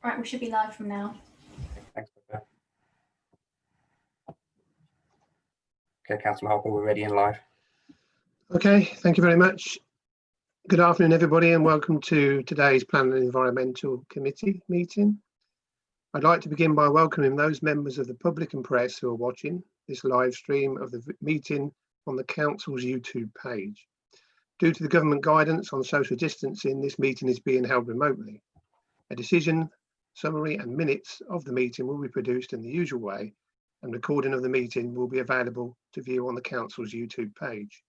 Right, we should be live from now. Thanks, Becca. Okay, Councillor Harper, we're ready and live. Okay, thank you very much. Good afternoon, everybody, and welcome to today's Planning and Environmental Committee meeting. I'd like to begin by welcoming those members of the public and press who are watching this live stream of the meeting on the Council's YouTube page. Due to the government guidance on social distancing, this meeting is being held remotely. A decision, summary and minutes of the meeting will be produced in the usual way, and recording of the meeting will be available to view on the Council's YouTube page.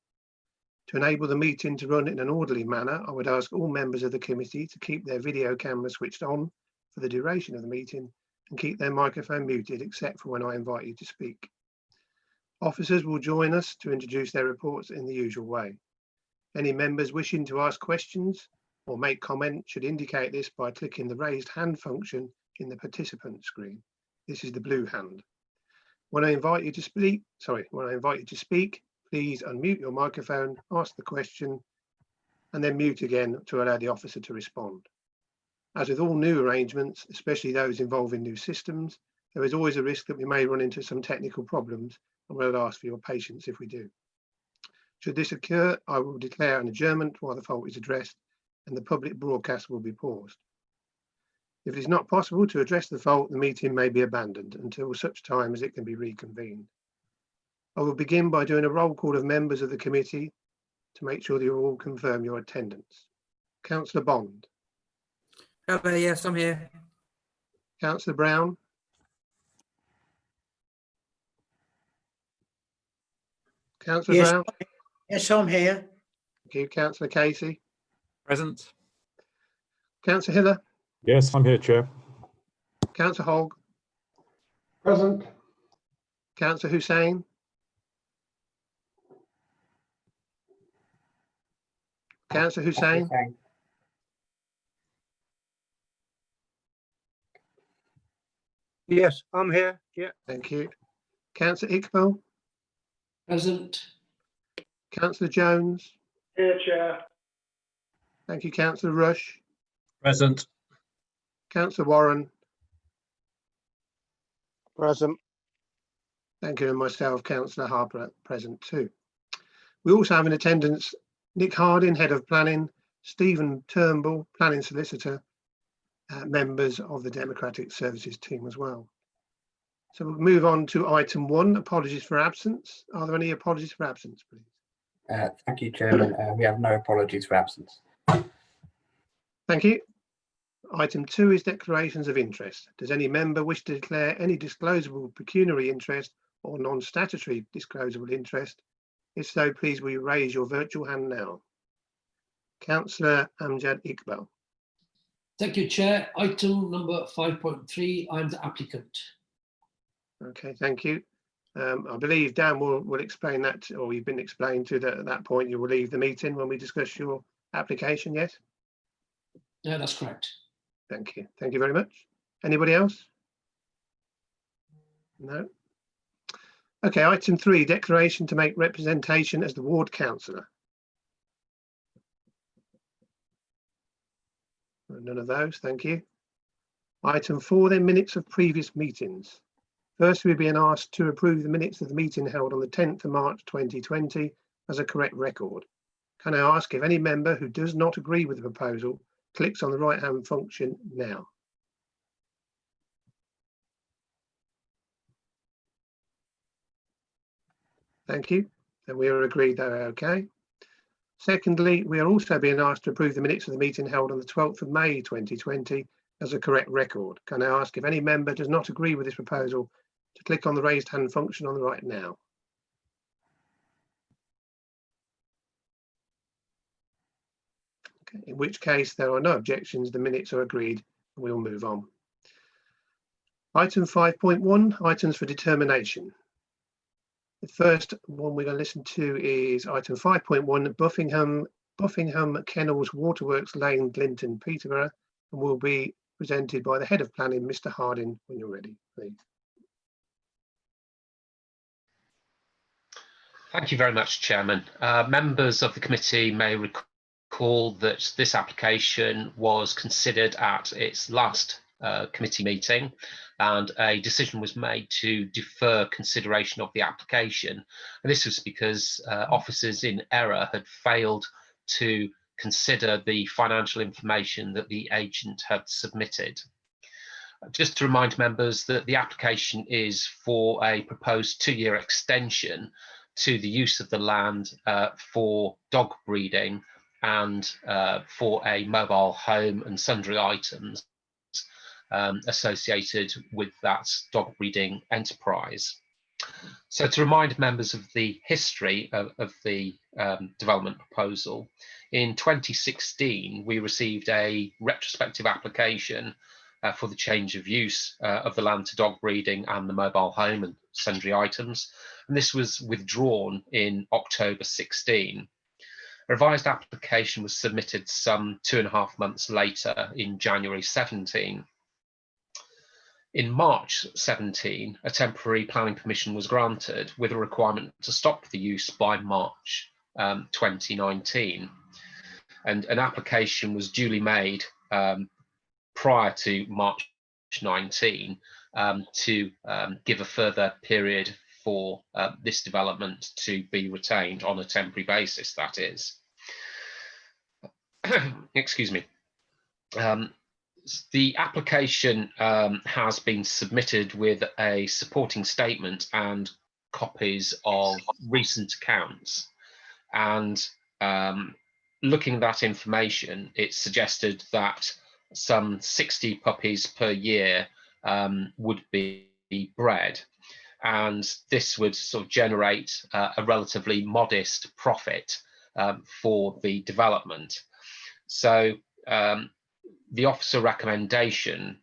To enable the meeting to run in an orderly manner, I would ask all members of the committee to keep their video camera switched on for the duration of the meeting and keep their microphone muted except for when I invite you to speak. Officers will join us to introduce their reports in the usual way. Any members wishing to ask questions or make comment should indicate this by clicking the raised hand function in the participant screen. This is the blue hand. When I invite you to speak, please unmute your microphone, ask the question, and then mute again to allow the officer to respond. As with all new arrangements, especially those involving new systems, there is always a risk that we may run into some technical problems, and we'll ask for your patience if we do. Should this occur, I will declare an adjournment while the fault is addressed, and the public broadcast will be paused. If it is not possible to address the fault, the meeting may be abandoned until such time as it can be reconvened. I will begin by doing a roll call of members of the committee to make sure that you all confirm your attendance. Councillor Bond. Hello, yes, I'm here. Councillor Brown. Councillor Yes, Brown. yes, I'm here. Thank you. Councillor Casey. Present. Councillor Hiller. Yes, I'm here, Chair. Councillor Hogg. Present. Councillor Hussain. Councillor Hussain. Yes, I'm here. Yeah. Thank you. Councillor Iqbal. Present. Councillor Jones. Here, Chair. Thank you. Councillor Rush. Present. Councillor Warren. Present. Thank you. And myself, Councillor Harper, present too. We also have in attendance Nick Harding, Head of Planning, Stephen Turnbull, Planning Solicitor, members of the Democratic Services team as well. So we'll move on to item 1, apologies for absence. Are there any apologies for absence, please? Thank you, Chairman. We have no apologies for absence. Thank you. Item 2 is declarations of interest. Does any member wish to declare any disclosable pecuniary interest or non-statutory disclosable interest? If so, please will you raise your virtual hand now. Councillor Amjad Iqbal. Thank you, Chair. Item number 5.3, I'm the applicant. Okay, thank you. I believe Dan will explain that, or you've been explained to that at that point. You will leave the meeting when we discuss your application, yes? Yeah, that's correct. Thank you. Thank you very much. Anybody else? No? Okay, item 3, declaration to make representation as the ward councillor. None of those, thank you. Item 4, then minutes of previous meetings. First, we're being asked to approve the minutes of the meeting held on the 10th of March 2020 as a correct record. Can I ask if any member who does not agree with the proposal clicks on the right-hand function now? Thank you. And we are agreed they're okay. Secondly, we are also being asked to approve the minutes of the meeting held on the 12th of May 2020 as a correct record. Can I ask if any member does not agree with this proposal to click on the raised hand function on the right now? Okay, in which case there are no objections, the minutes are agreed and we'll move on. Item 5.1, items for determination. The first one we're going to listen to is item 5.1, Buffingham Kennels Waterworks Lane, Glinton, Peterborough, and will be presented by the Head of Planning, Mr. Harding, when you're ready, please. Thank you very much, Chairman. Members of the committee may recall that this application was considered at its last committee meeting, and a decision was made to defer consideration of the application. And this was because officers in error had failed to consider the financial information that the agent had submitted. Just to remind members that the application is for a proposed 2-year extension to the use of the land for dog breeding and for a mobile home and sundry items associated with that dog breeding enterprise. So to remind members of the history of the development proposal, in 2016 we received a retrospective application for the change of use of the land to dog breeding and the mobile home and sundry items, and this was withdrawn in October 16. A revised application was submitted some 2.5 months later in January 17. In March 17, a temporary planning permission was granted with a requirement to stop the use by March 2019, and an application was duly made prior to March 19 to give a further period for this development to be retained on a temporary basis, that is. Excuse me. The application has been submitted with a supporting statement and copies of recent accounts, and looking at that information, it suggested that some 60 puppies per year would be bred, and this would sort of generate a relatively modest profit for the development. So the officer recommendation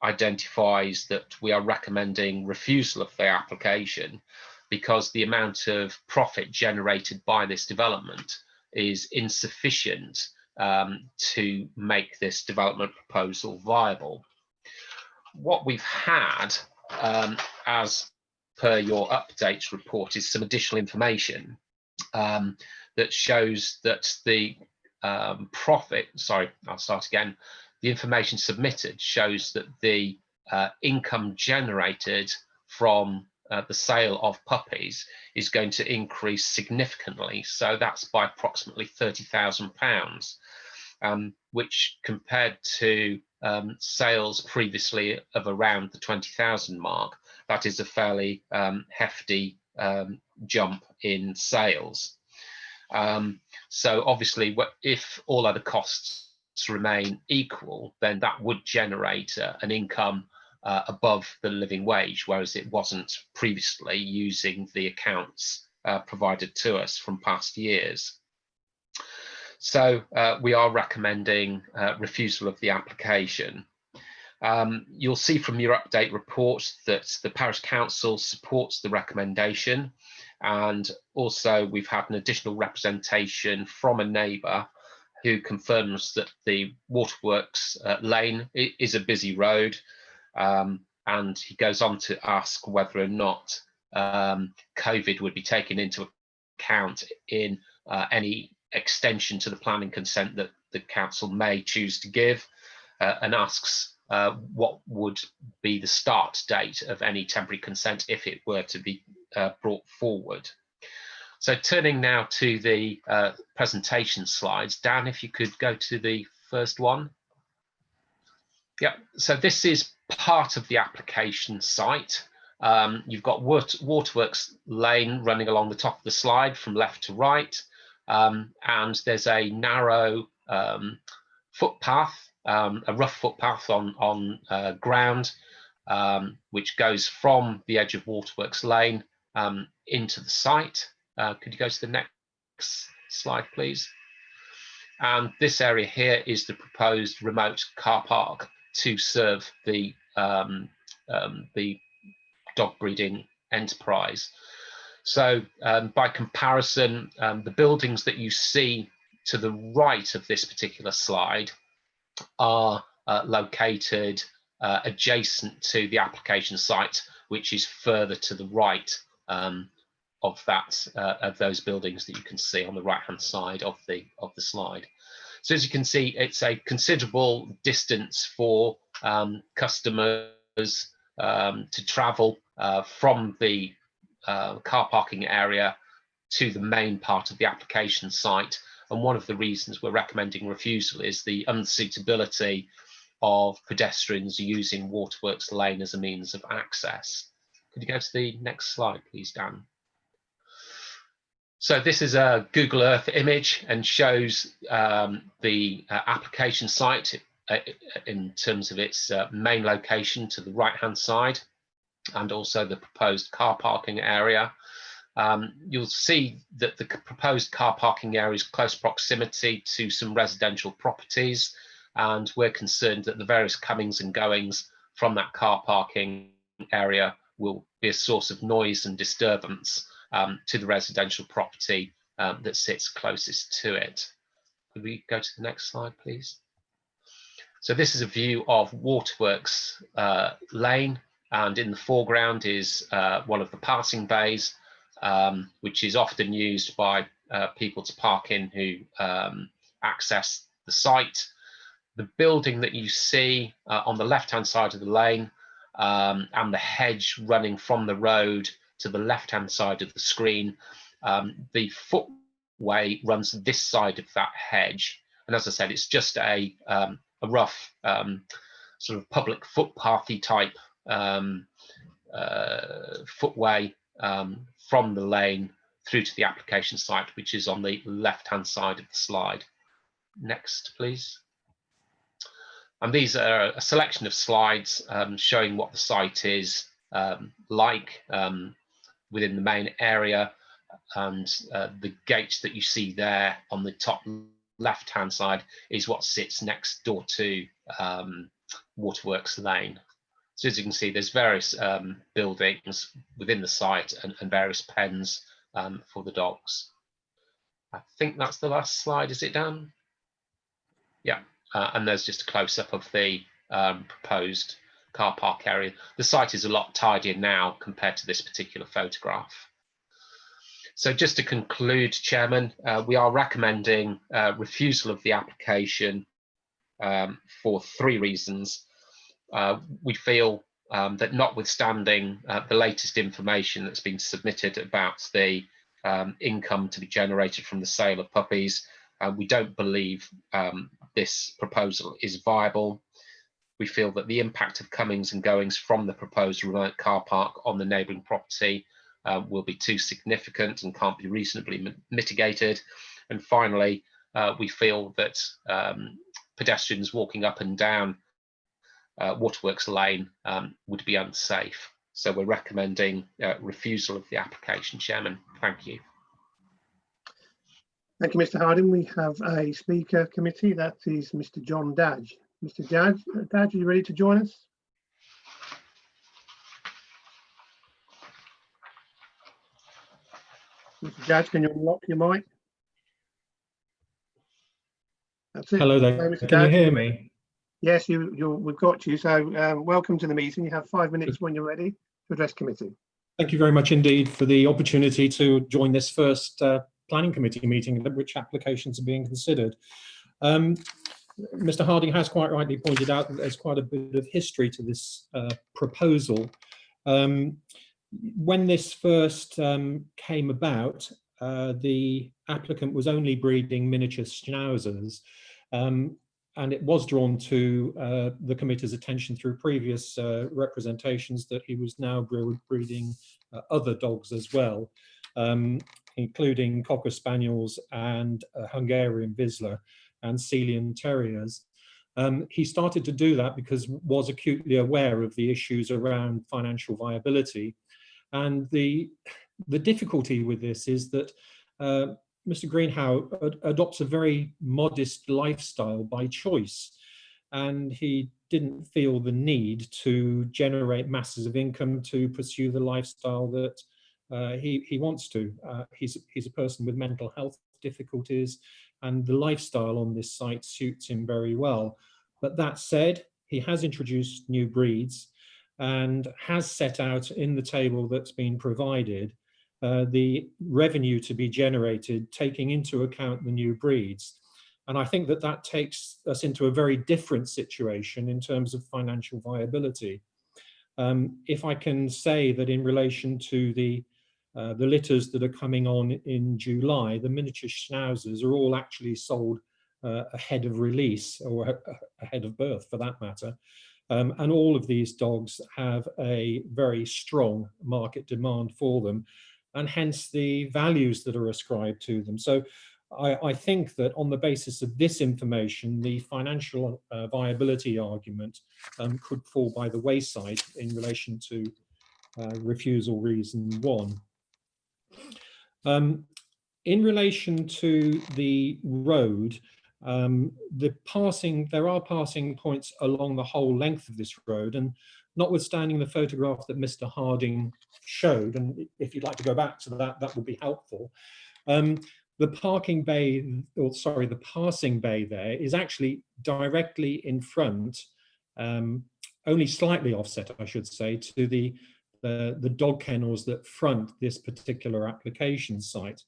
identifies that we are recommending refusal of the application because the amount of profit generated by this development is insufficient to make this development proposal viable. What we've had, as per your updates report, is some additional information that shows that the the information submitted shows that the income generated from the sale of puppies is going to increase significantly. So that's by approximately £30,000, which compared to sales previously of around the 20,000 mark, that is a fairly hefty jump in sales. So obviously, if all other costs remain equal, then that would generate an income above the living wage, whereas it wasn't previously, using the accounts provided to us from past years. So we are recommending refusal of the application. You'll see from your update report that the Parish Council supports the recommendation, and also we've had an additional representation from a neighbour who confirms that the Waterworks lane is a busy road, and he goes on to ask whether or not COVID would be taken into account in any extension to the planning consent that the council may choose to give, and asks what would be the start date of any temporary consent if it were to be brought forward. So turning now to the presentation slides, Dan, if you could go to the first one. Yeah, so this is part of the application site. You've got Waterworks lane running along the top of the slide from left to right, and there's a narrow footpath, a rough footpath on ground, which goes from the edge of Waterworks lane into the site. Could you go to the next slide, please? And this area here is the proposed remote car park to serve the dog breeding enterprise. So by comparison, the buildings that you see to the right of this particular slide are located adjacent to the application site, which is further to the right of those buildings that you can see on the right hand side of the slide. So as you can see, it's a considerable distance for customers to travel from the car parking area to the main part of the application site. And one of the reasons we're recommending refusal is the unsuitability of pedestrians using Waterworks Lane as a means of access. Could you go to the next slide, please, Dan? So this is a Google Earth image and shows the application site in terms of its main location to the right-hand side, and also the proposed car parking area. You'll see that the proposed car parking area is close proximity to some residential properties, and we're concerned that the various comings and goings from that car parking area will be a source of noise and disturbance to the residential property that sits closest to it. Could we go to the next slide, please? So this is a view of Waterworks Lane, and in the foreground is one of the passing bays, which is often used by people to park in who access the site. The building that you see on the left-hand side of the lane and the hedge running from the road to the left-hand side of the screen, the footway runs this side of that hedge. And as I said, it's just a rough sort of public footpathy type footway from the lane through to the application site, which is on the left-hand side of the slide. Next, please. And these are a selection of slides showing what the site is like within the main area, and the gate that you see there on the top left-hand side is what sits next door to Waterworks Lane. So as you can see, there's various buildings within the site and various pens for the dogs. I think that's the last slide, is it, Dan? Yeah, and there's just a close-up of the proposed car park area. The site is a lot tidier now compared to this particular photograph. So just to conclude, Chairman, we are recommending refusal of the application for 3 reasons. We feel that notwithstanding the latest information that's been submitted about the income to be generated from the sale of puppies, we don't believe this proposal is viable. We feel that the impact of comings and goings from the proposed remote car park on the neighbouring property will be too significant and can't be reasonably mitigated. And finally, we feel that pedestrians walking up and down Waterworks Lane would be unsafe. So we're recommending refusal of the application, Chairman. Thank you. Thank you, Mr. Harding. We have a speaker committee. That is Mr. John Dadge. Mr. Dadge, are you ready to join us? Mr. Dadge, can you unlock your mic? That's it. Hello there. Mr. Can you Dadge. hear me? Yes, we've got you. So welcome to the meeting. You have 5 minutes when you're ready to address committee. Thank you very much indeed for the opportunity to join this first planning committee meeting at which applications are being considered. Mr. Harding has quite rightly pointed out that there's quite a bit of history to this proposal. When this first came about, the applicant was only breeding miniature schnauzers, and it was drawn to the committee's attention through previous representations that he was now breeding other dogs as well, including Cocker Spaniels and Hungarian Vizsla and Sealyan Terriers. He started to do that because was acutely aware of the issues around financial viability. And the difficulty with this is that Mr. Greenhow adopts a very modest lifestyle by choice, and he didn't feel the need to generate masses of income to pursue the lifestyle that he wants to. He's a person with mental health difficulties, and the lifestyle on this site suits him very well. But that said, he has introduced new breeds and has set out in the table that's been provided the revenue to be generated, taking into account the new breeds. And I think that that takes us into a very different situation in terms of financial viability. If I can say that in relation to the litters that are coming on in July, the miniature schnauzers are all actually sold ahead of release, or ahead of birth for that matter. And all of these dogs have a very strong market demand for them, and hence the values that are ascribed to them. So I think that on the basis of this information, the financial viability argument could fall by the wayside in relation to refusal reason 1. In relation to the road, there are passing points along the whole length of this road, and notwithstanding the photograph that Mr. Harding showed, and if you'd like to go back to that, that would be helpful. The parking bay, or sorry, the passing bay there is actually directly in front, only slightly offset, I should say, to the dog kennels that front this particular application site.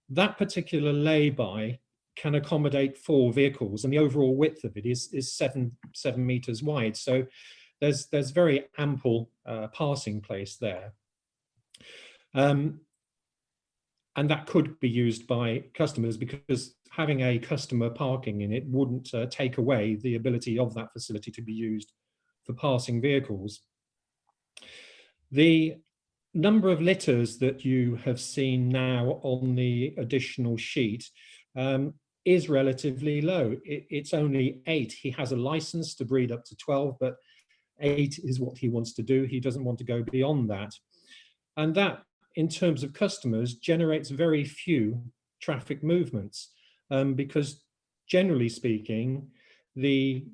That particular lay-by can accommodate 4 vehicles, and the overall width of it is 7 meters wide. So there's very ample passing place there. And that could be used by customers, because having a customer parking in it wouldn't take away the ability of that facility to be used for passing vehicles. The number of litters that you have seen now on the additional sheet is relatively low. It's only 8. He has a license to breed up to 12, but 8 is what he wants to do. He doesn't want to go beyond that. And that, in terms of customers, generates very few traffic movements, because generally speaking, the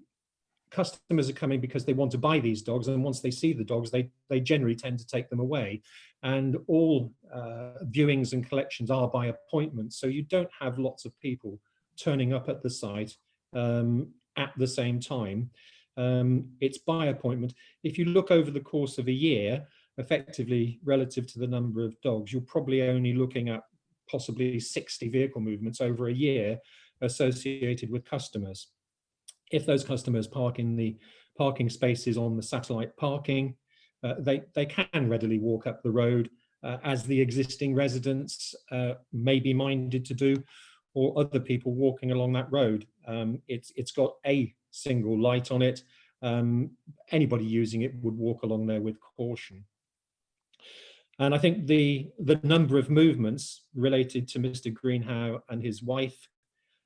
customers are coming because they want to buy these dogs, and once they see the dogs, they generally tend to take them away. And all viewings and collections are by appointment, so you don't have lots of people turning up at the site at the same time. It's by appointment. If you look over the course of a year, effectively relative to the number of dogs, you're probably only looking at possibly 60 vehicle movements over a year associated with customers. If those customers park in the parking spaces on the satellite parking, they can readily walk up the road, as the existing residents may be minded to do, or other people walking along that road. It's got a single light on it. Anybody using it would walk along there with caution. And I think the number of movements related to Mr. Greenhow and his wife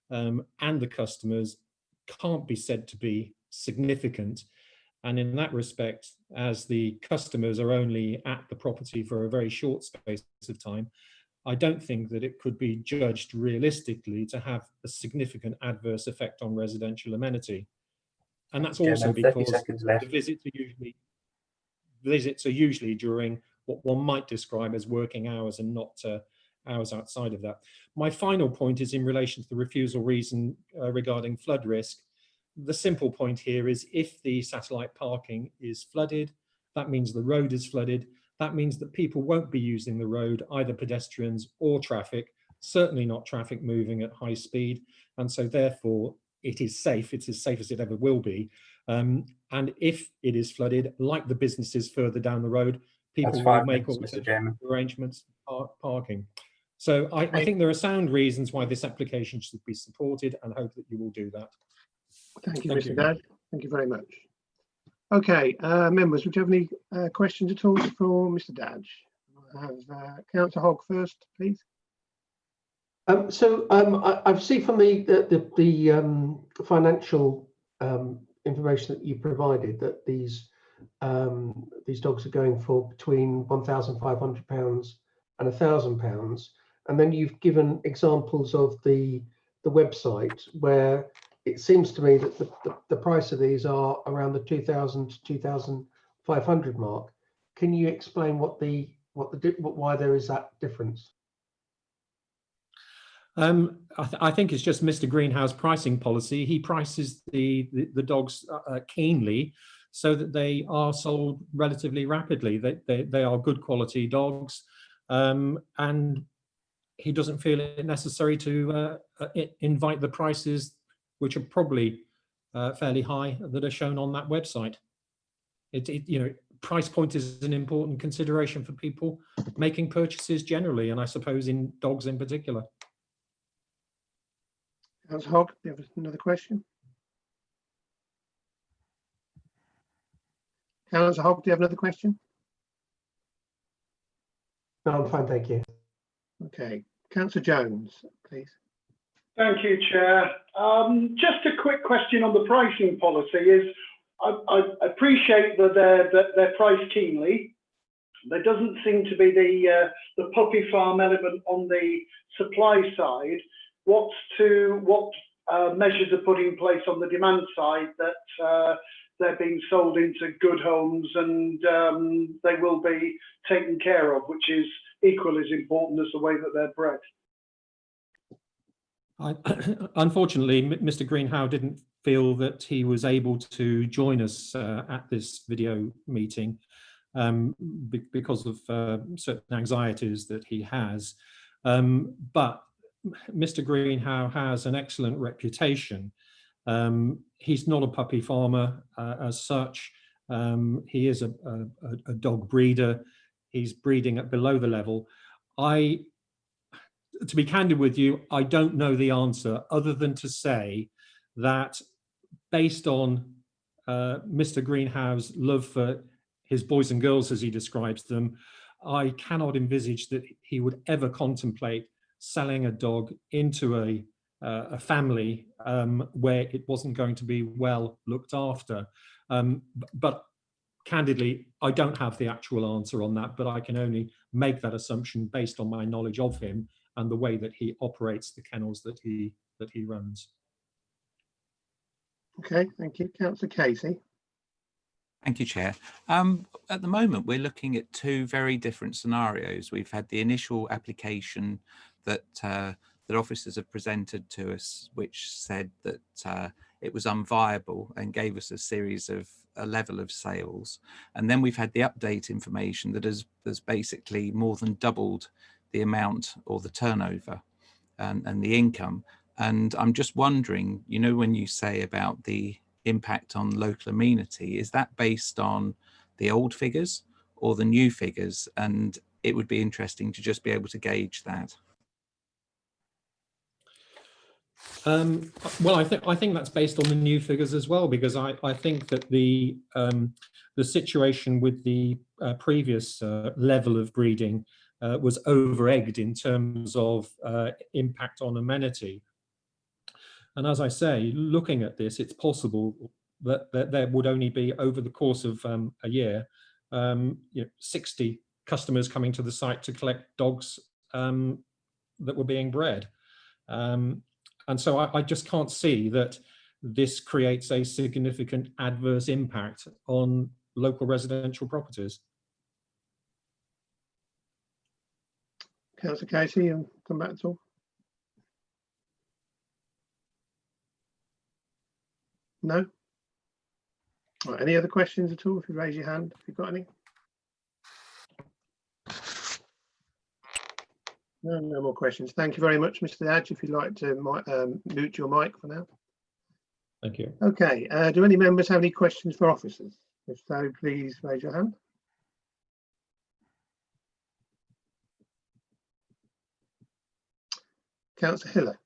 and the customers can't be said to be significant. And in that respect, as the customers are only at the property for a very short space of time, I don't think that it could be judged realistically to have a significant adverse effect on residential amenity. And that's also because the visits are usually during what one might describe as working hours, and not hours outside of that. My final point is in relation to the refusal reason regarding flood risk. The simple point here is, if the satellite parking is flooded, that means the road is flooded. That means that people won't be using the road, either pedestrians or traffic, certainly not traffic moving at high speed. And so therefore it is safe. It's as safe as it ever will be. And if it is flooded, like the businesses further down the road, people will make arrangements for parking. So I think there are sound reasons why this application should be supported, and hope that you will do that. Thank you, Mr. Dad. Thank you very much. Okay, members, would you have any questions at all for Mr. Dadge? I have Councillor Hogg first, please. I've seen from the financial information that you provided that these dogs are going for between £1,500 and £1,000, and then you've given examples of the website where it seems to me that the price of these are around the 2,000 to 2,500 mark. Can you explain why there is that difference? I think it's just Mr. Greenhow's pricing policy. He prices the dogs keenly, so that they are sold relatively rapidly. They are good quality dogs, and he doesn't feel it necessary to invite the prices, which are probably fairly high, that are shown on that website. You know, price point is an important consideration for people making purchases generally, and I suppose in dogs in particular. Councillor Hogg, do you have another question? Councillor Hogg, do you have another question? No, I'm fine, thank you. Okay, Councillor Jones, please. Thank you, Chair. Just a quick question on the pricing policy is, I appreciate that they're priced keenly. There doesn't seem to be the puppy farm element on the supply side. What measures are put in place on the demand side that they're being sold into good homes and they will be taken care of, which is equally as important as the way that they're bred? Unfortunately, Mr. Greenhow didn't feel that he was able to join us at this video meeting because of certain anxieties that he has. But Mr. Greenhow has an excellent reputation. He's not a puppy farmer as such. He is a dog breeder. He's breeding at below the level. To be candid with you, I don't know the answer other than to say that based on Mr. Greenhow's love for his boys and girls, as he describes them, I cannot envisage that he would ever contemplate selling a dog into a family where it wasn't going to be well looked after. But candidly, I don't have the actual answer on that, but I can only make that assumption based on my knowledge of him and the way that he operates the kennels that he runs. Okay, thank you. Councillor Casey. Thank you, Chair. At the moment, we're looking at two very different scenarios. We've had the initial application that that officers have presented to us, which said that it was unviable and gave us a level of sales. And then we've had the update information that has basically more than doubled the amount or the turnover and the income. And I'm just wondering, you know, when you say about the impact on local amenity, is that based on the old figures or the new figures? And it would be interesting to just be able to gauge that. Well, I think that's based on the new figures as well, because I think that the situation with the previous level of breeding was over-egged in terms of impact on amenity. And as I say, looking at this, it's possible that there would only be, over the course of a year, 60 customers coming to the site to collect dogs that were being bred. And so I just can't see that this creates a significant adverse impact on local residential properties. Councillor Casey, you'll come back to all. No? Right, any other questions at all? If you raise your hand, if you've got any. No more questions. Thank you very much, Mr. Adge. If you'd like to mute your mic for now. Thank you. Okay, do any members have any questions for officers? If so, please raise your hand. Councillor Hiller.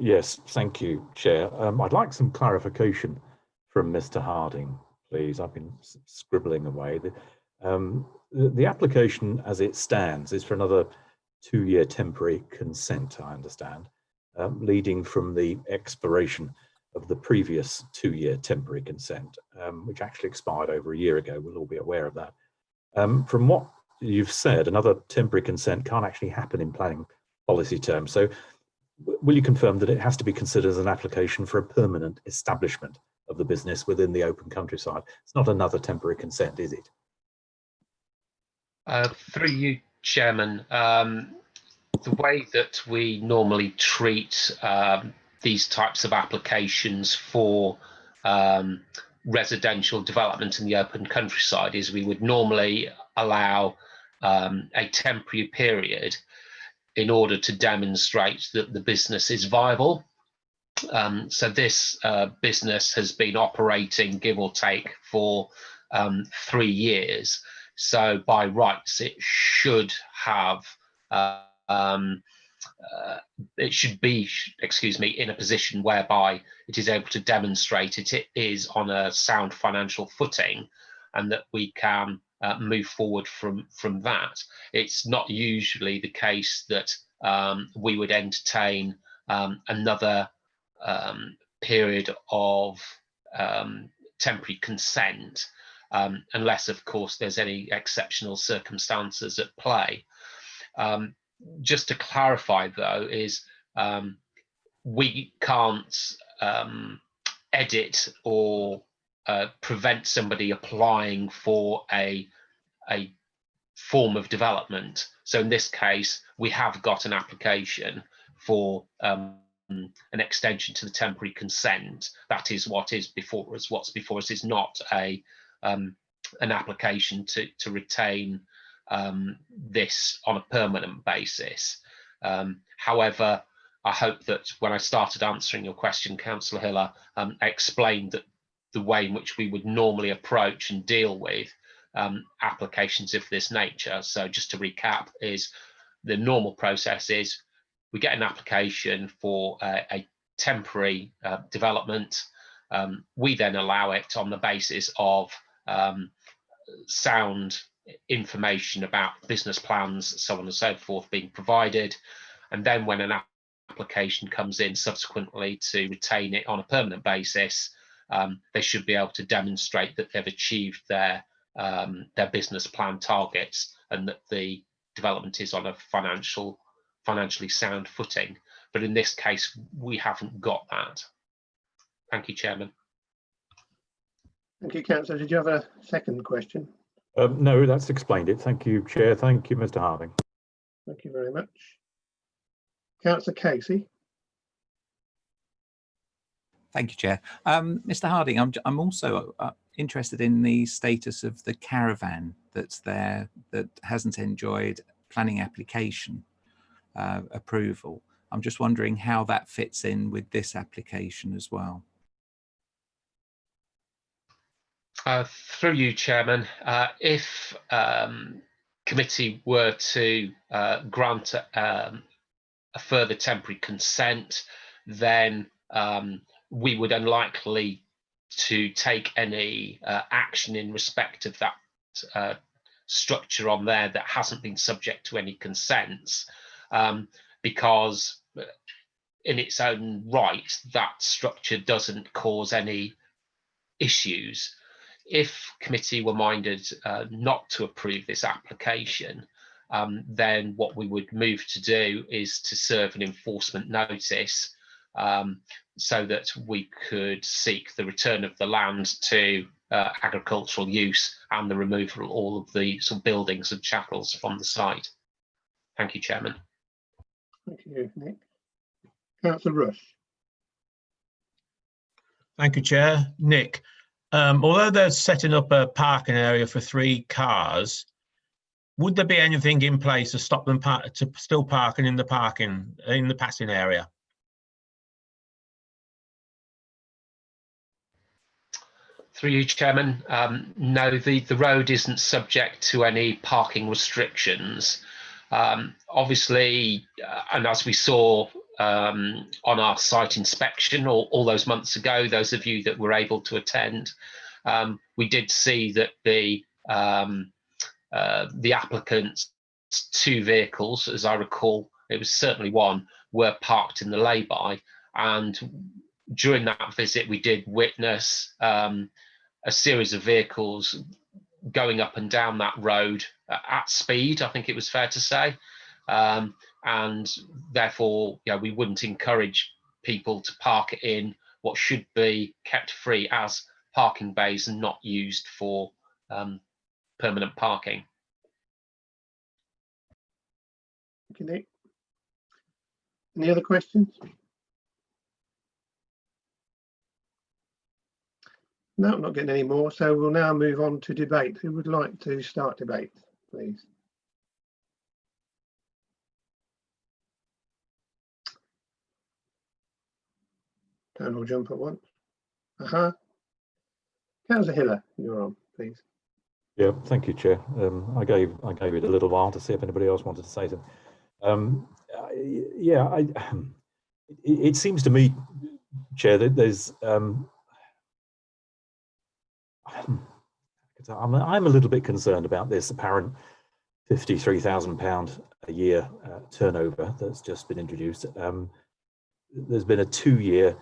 Yes, thank you, Chair. I'd like some clarification from Mr. Harding, please. I've been scribbling away. The application as it stands is for another 2-year temporary consent, I understand, leading from the expiration of the previous 2-year temporary consent, which actually expired over a year ago. We'll all be aware of that. From what you've said, another temporary consent can't actually happen in planning policy terms. So will you confirm that it has to be considered as an application for a permanent establishment of the business within the open countryside? It's not another temporary consent, is it? Through you, Chairman, the way that we normally treat these types of applications for residential development in the open countryside is we would normally allow a temporary period in order to demonstrate that the business is viable. So this business has been operating, give or take, for 3 years. So by rights, it should have, it should be, excuse me, in a position whereby it is able to demonstrate it is on a sound financial footing, and that we can move forward from that. It's not usually the case that we would entertain another period of temporary consent, unless, of course, there's any exceptional circumstances at play. Just to clarify, though, is we can't edit or prevent somebody applying for a form of development. So in this case, we have got an application for an extension to the temporary consent. That is what is before us. What's before us is not an application to retain this on a permanent basis. However, I hope that when I started answering your question, Councillor Hiller, I explained that the way in which we would normally approach and deal with applications of this nature. So just to recap, is the normal process is we get an application for a temporary development. We then allow it on the basis of sound information about business plans, so on and so forth, being provided. And then when an application comes in subsequently to retain it on a permanent basis, they should be able to demonstrate that they've achieved their business plan targets and that the development is on a financially sound footing. But in this case, we haven't got that. Thank you, Chairman. Thank you, Councillor. Did you have a second question? No, that's explained it. Thank you, Chair. Thank you, Mr. Harding. Thank you very much. Councillor Casey. Thank you, Chair. Mr. Harding, I'm also interested in the status of the caravan that's there that hasn't enjoyed planning application approval. I'm just wondering how that fits in with this application as well. Through you, Chairman, if committee were to grant a further temporary consent, then we would unlikely to take any action in respect of that structure on there that hasn't been subject to any consents, because in its own right, that structure doesn't cause any issues. If committee were minded not to approve this application, then what we would move to do is to serve an enforcement notice so that we could seek the return of the land to agricultural use and the removal of all of the sort of buildings and chattels from the site. Thank you, Chairman. Thank you, Nick. Councillor Rush. Thank you, Chair. Nick, although they're setting up a parking area for 3 cars, would there be anything in place to stop them still parking in the passing area? Through you, Chairman, no, the road isn't subject to any parking restrictions. Obviously, and as we saw on our site inspection all those months ago, those of you that were able to attend, we did see that the applicant's 2 vehicles, as I recall, it was certainly one, were parked in the lay-by. And during that visit, we did witness a series of vehicles going up and down that road at speed, I think it was fair to say. And therefore, we wouldn't encourage people to park it in what should be kept free as parking bays and not used for permanent parking. Thank you, Nick. Any other questions? No, I'm not getting any more. So we'll now move on to debate. Who would like to start debate, please? Don't all jump at once. Councillor Hiller, you're on, please. Yeah, thank you, Chair. I gave it a little while to see if anybody else wanted to say something. Yeah, it seems to me, Chair, that there's I'm a little bit concerned about this apparent £53,000 a year turnover that's just been introduced. There's been a 2-year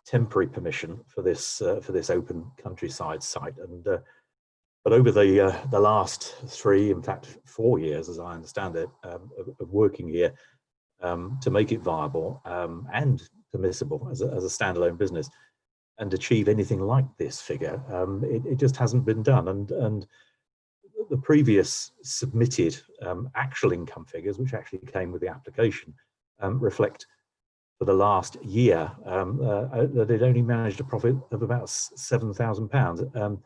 temporary permission for this open countryside site, and but over the last 3, in fact 4 years, as I understand it, of working here to make it viable and permissible as a standalone business, and achieve anything like this figure, it just hasn't been done. And the previous submitted actual income figures, which actually came with the application, reflect for the last year that it only managed a profit of about £7,000.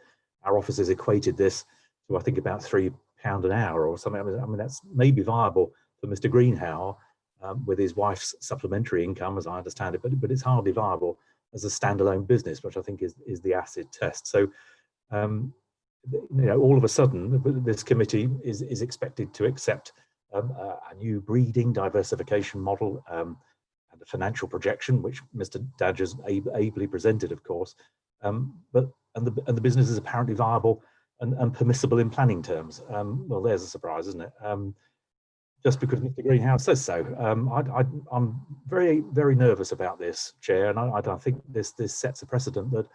Our officers equated this to, I think, about £3 an hour or something. I mean, that's maybe viable for Mr. Greenhow with his wife's supplementary income, as I understand it, but it's hardly viable as a standalone business, which I think is the acid test. So, you know, all of a sudden, this committee is expected to accept a new breeding diversification model and a financial projection, which Mr. Dadger's ably presented, of course, but the business is apparently viable and permissible in planning terms. Well, there's a surprise, isn't it? Just because Mr. Greenhouse says so. I'm very, very nervous about this, Chair, and I don't think this sets a precedent that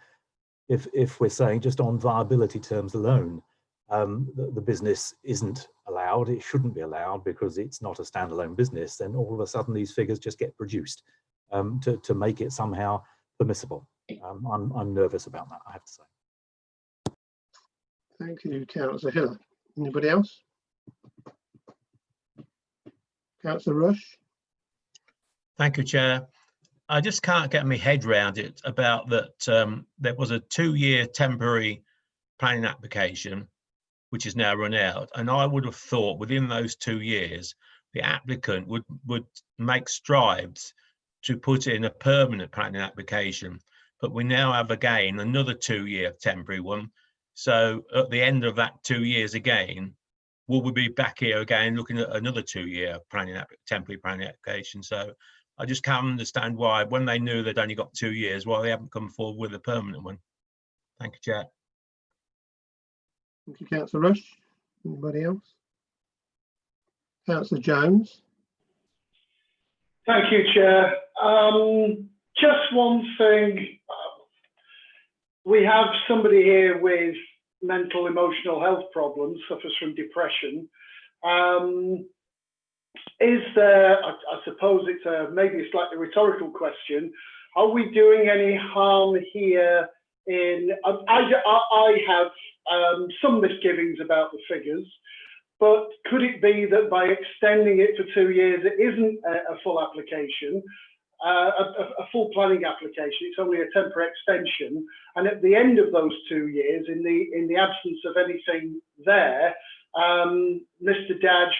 if we're saying just on viability terms alone, the business isn't allowed, it shouldn't be allowed because it's not a standalone business, then all of a sudden these figures just get produced to make it somehow permissible. I'm nervous about that, I have to say. Thank you, Councillor Hiller. Anybody else? Councillor Rush. Thank you, Chair. I just can't get my head around it about that there was a 2-year temporary planning application, which is now run out. And I would have thought within those 2 years, the applicant would make strides to put in a permanent planning application. But we now have again another 2-year temporary one. So at the end of that 2 years again, will we be back here again looking at another 2-year temporary planning application? So I just can't understand why, when they knew they'd only got 2 years, why they haven't come forward with a permanent one. Thank you, Chair. Thank you, Councillor Rush. Anybody else? Councillor Jones. Thank you, Chair. Just one thing. We have somebody here with mental, emotional health problems, suffers from depression. Is there, I suppose it's maybe a slightly rhetorical question, are we doing any harm here in, I have some misgivings about the figures, but could it be that by extending it for 2 years, it isn't a full application, a full planning application, it's only a temporary extension, and at the end of those 2 years, in the absence of anything there, Mr. Dadge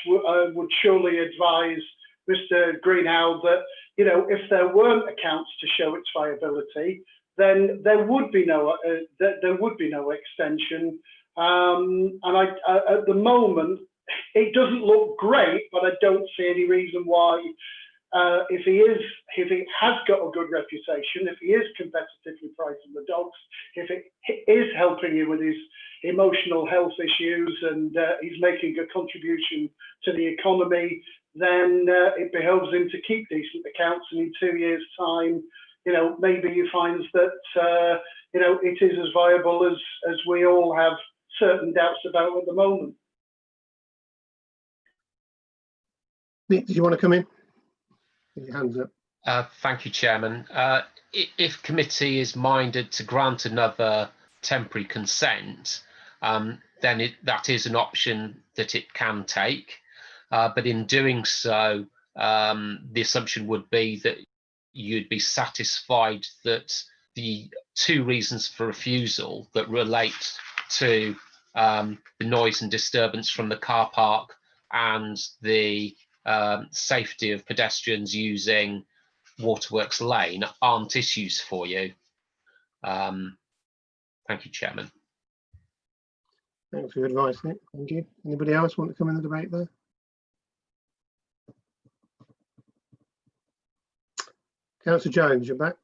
would surely advise Mr. Greenhow that, you know, if there weren't accounts to show its viability, then there would be no extension. And at the moment, it doesn't look great, but I don't see any reason why. If he has got a good reputation, if he is competitively pricing the dogs, if it is helping him with his emotional health issues and he's making a contribution to the economy, then it behoves him to keep decent accounts, and in 2 years' time, you know, maybe he finds that you know, it is as viable as we all have certain doubts about at the moment. Nick, did you want to come in? Your hands up. Thank you, Chairman. If committee is minded to grant another temporary consent, then that is an option that it can take. But in doing so, the assumption would be that you'd be satisfied that the 2 reasons for refusal that relate to the noise and disturbance from the car park and the safety of pedestrians using Waterworks Lane aren't issues for you. Thank you, Chairman. Thanks for your advice, Nick. Thank you. Anybody else want to come in the debate there? Councillor Jones, you're back.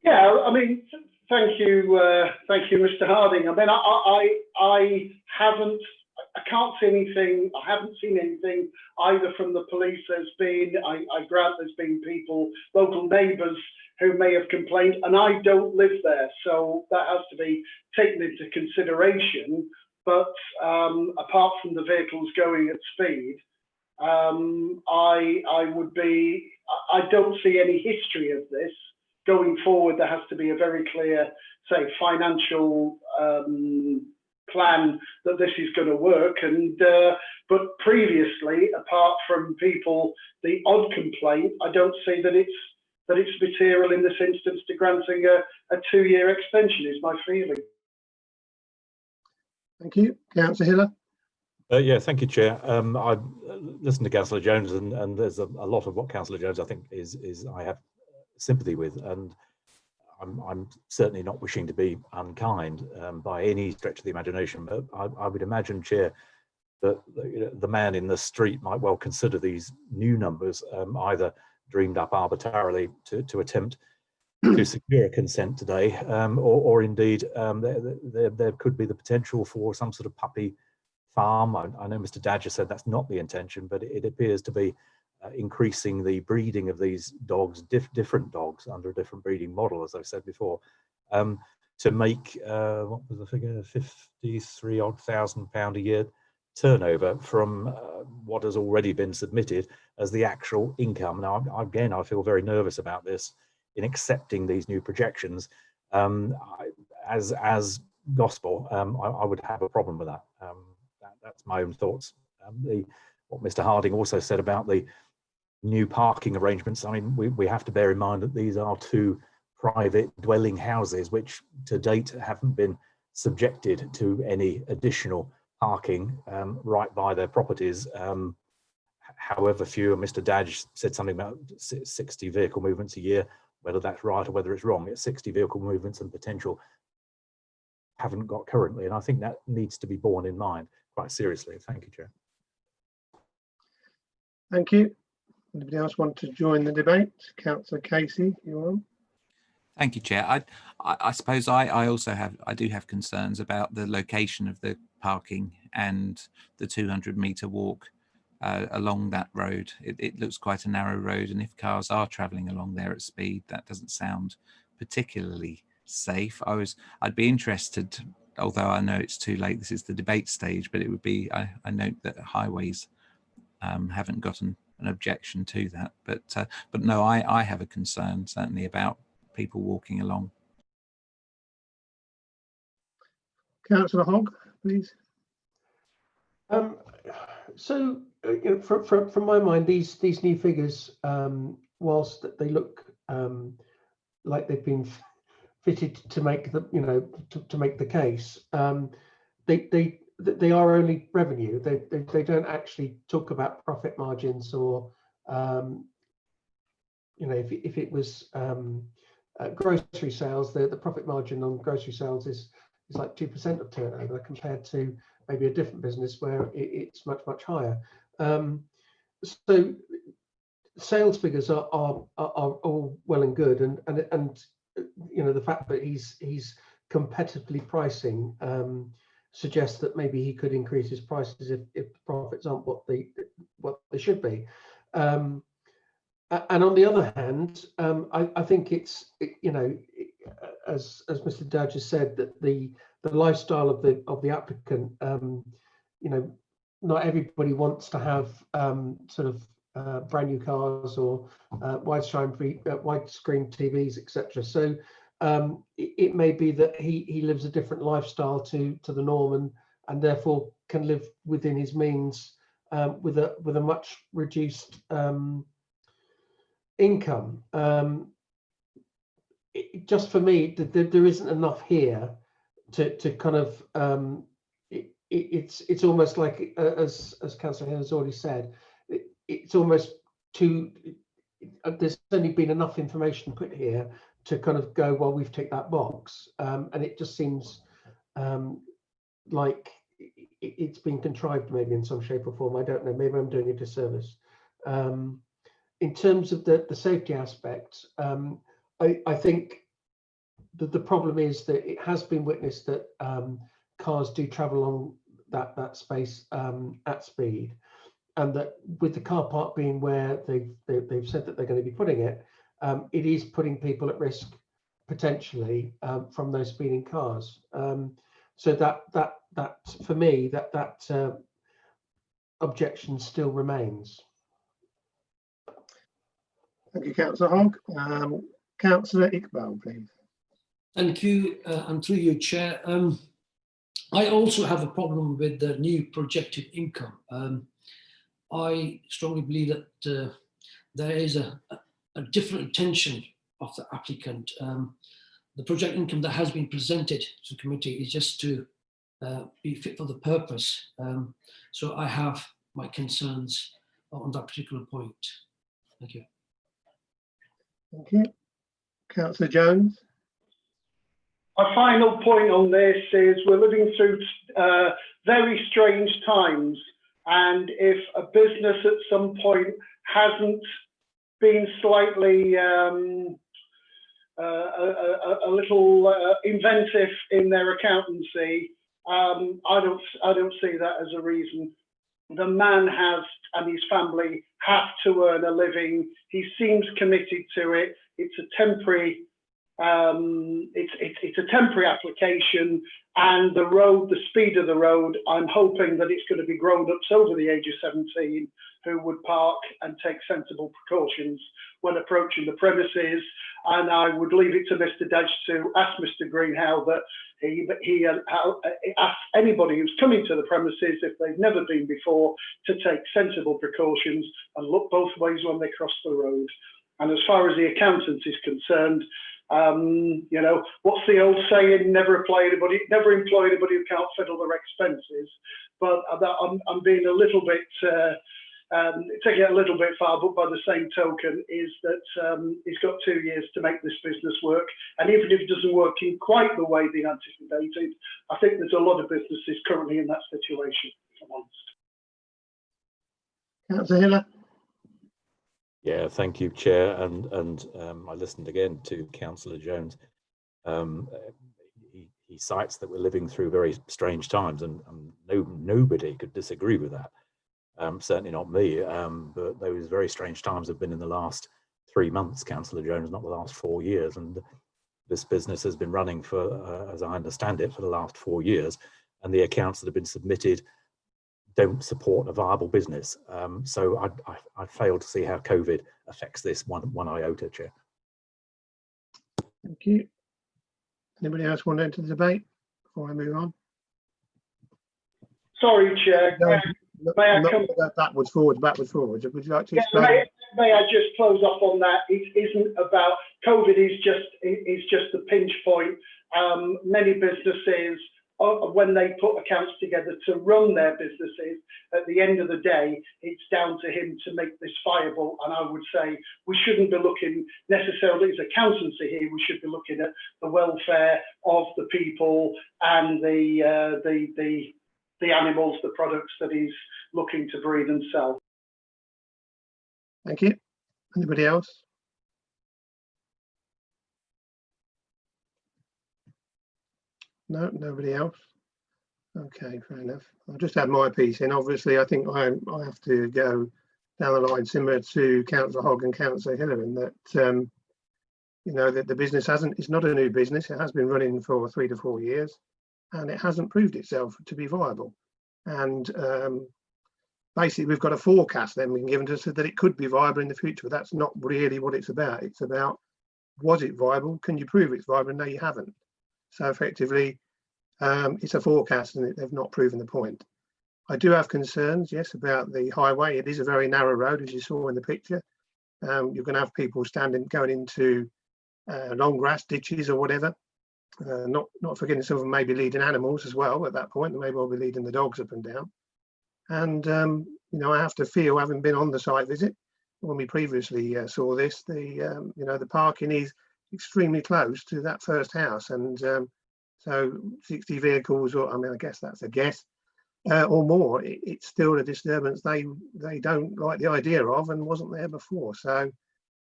Yeah, I mean, thank you, Mr. Harding. I mean, I can't see anything. I haven't seen anything either from the police. I grant there's been people, local neighbours, who may have complained, and I don't live there, so that has to be taken into consideration. But apart from the vehicles going at speed, I don't see any history of this. Going forward, there has to be a very clear, say, financial plan that this is going to work. And but previously, apart from people, the odd complaint, I don't see that it's material in this instance to granting a 2-year extension. Is my feeling. Thank you, Councillor Hiller. Yeah, thank you, Chair. I listened to Councillor Jones, and there's a lot of what Councillor Jones I think is I have sympathy with, and I'm certainly not wishing to be unkind by any stretch of the imagination, but I would imagine, Chair, that the man in the street might well consider these new numbers either dreamed up arbitrarily to attempt to secure a consent today, or indeed there could be the potential for some sort of puppy farm. I know Mr. Dadger said that's not the intention, but it appears to be increasing the breeding of these dogs, different dogs under a different breeding model, as I've said before, to make what was the figure, 53,000 pound a year turnover from what has already been submitted as the actual income. Now, again, I feel very nervous about this in accepting these new projections as gospel. I would have a problem with that. That's my own thoughts. What Mr. Harding also said about the new parking arrangements, I mean, we have to bear in mind that these are 2 private dwelling houses which to date haven't been subjected to any additional parking right by their properties, however few. Mr. Dadge said something about 60 vehicle movements a year. Whether that's right or whether it's wrong, it's 60 vehicle movements and potential haven't got currently, and I think that needs to be borne in mind quite seriously. Thank you, Chair. Thank you. Anybody else want to join the debate? Councillor Casey, you're on. Thank you, Chair. I suppose I also do have concerns about the location of the parking and the 200-metre walk along that road. It looks quite a narrow road, and if cars are travelling along there at speed, that doesn't sound particularly safe. I'd be interested, although I know it's too late, this is the debate stage, but it would be, I note that highways haven't gotten an objection to that, but no, I have a concern certainly about people walking along. Councillor Hogg, please. So, from my mind, these new figures, whilst they look like they've been fitted to make the to make the case, they are only revenue. They don't actually talk about profit margins, or if it was grocery sales, the profit margin on grocery sales is like 2% of turnover, compared to maybe a different business where it's much higher. So sales figures are all well and good, and the fact that he's competitively pricing suggests that maybe he could increase his prices if the profits aren't what they should be. And on the other hand, I think it's as Mr. Dadge has said, that the lifestyle of the applicant, not everybody wants to have sort of brand new cars or widescreen TVs, etc. So it may be that he lives a different lifestyle to the norm, and therefore can live within his means with a much reduced income. Just for me, there isn't enough here to kind of it's almost like, as Councillor Hill has already said, it's almost too there's only been enough information put here to kind of go, well, we've ticked that box, and it just seems like it's been contrived maybe in some shape or form. I don't know, maybe I'm doing a disservice. In terms of the safety aspect, I think that the problem is that it has been witnessed that cars do travel along that space at speed, and that with the car park being where they've said that they're going to be putting it, it is putting people at risk potentially from those speeding cars. So that for me that objection still remains. Thank you, Councillor Hogg. Councillor Iqbal, please. Thank you, and through you, Chair. I also have a problem with the new projected income. I strongly believe that there is a different intention of the applicant. The project income that has been presented to the committee is just to be fit for the purpose. So I have my concerns on that particular point. Thank you. Thank you. Councillor Jones. My final point on this is we're living through very strange times, and if a business at some point hasn't been slightly a little inventive in their accountancy, I don't see that as a reason. The man has and his family have to earn a living. He seems committed to it. It's a temporary. It's a temporary application, and the road, the speed of the road, I'm hoping that it's going to be grown-ups over the age of 17 who would park and take sensible precautions when approaching the premises. And I would leave it to Mr. Dedge to ask Mr. Greenhow that he asks anybody who's coming to the premises, if they've never been before, to take sensible precautions and look both ways when they cross the road. And as far as the accountant is concerned, you know, what's the old saying? Never employ anybody who can't fiddle their expenses. But I'm being a little bit taking it a little bit far. But by the same token, is that he's got 2 years to make this business work. And even if it doesn't work in quite the way they anticipated, I think there's a lot of businesses currently in that situation, if I'm honest. Councillor Hiller. Yeah, thank you, Chair. And I listened again to Councillor Jones. He cites that we're living through very strange times, and nobody could disagree with that. Certainly not me, but those very strange times have been in the last 3 months, Councillor Jones, not the last 4 years. And this business has been running for, as I understand it, for the last 4 years, and the accounts that have been submitted don't support a viable business. So I fail to see how COVID affects this one iota, Chair. Thank you. Anybody else want to enter the debate before I move on? Sorry, Chair. May I come backwards, forwards? Would you like to explain? Yeah, may I just close off on that? It isn't about COVID. Is just the pinch point. Many businesses, when they put accounts together to run their businesses, at the end of the day, it's down to him to make this viable. And I would say we shouldn't be looking necessarily as accountancy here. We should be looking at the welfare of the people and the animals, the products that he's looking to breed and sell. Thank you. Anybody else? No, nobody else. Okay, fair enough. I'll just add my piece in. Obviously, I think I have to go down the line similar to Councillor Hogg and Councillor Hiller in that, you know, that the business it's not a new business. It has been running for 3 to 4 years, and it hasn't proved itself to be viable. And basically, we've got a forecast then been given to us that it could be viable in the future, but that's not really what it's about. It's about, was it viable? Can you prove it's viable? No, you haven't. So effectively, it's a forecast, and they've not proven the point. I do have concerns, yes, about the highway. It is a very narrow road, as you saw in the picture. You're going to have people going into long grass ditches or whatever. Not forgetting some of them may be leading animals as well at that point. They may well be leading the dogs up and down. And you know, I have to feel, having been on the site visit, when we previously saw this, the parking is extremely close to that first house, and so 60 vehicles, or I mean, I guess that's a guess, or more, it's still a disturbance they don't like the idea of and wasn't there before. So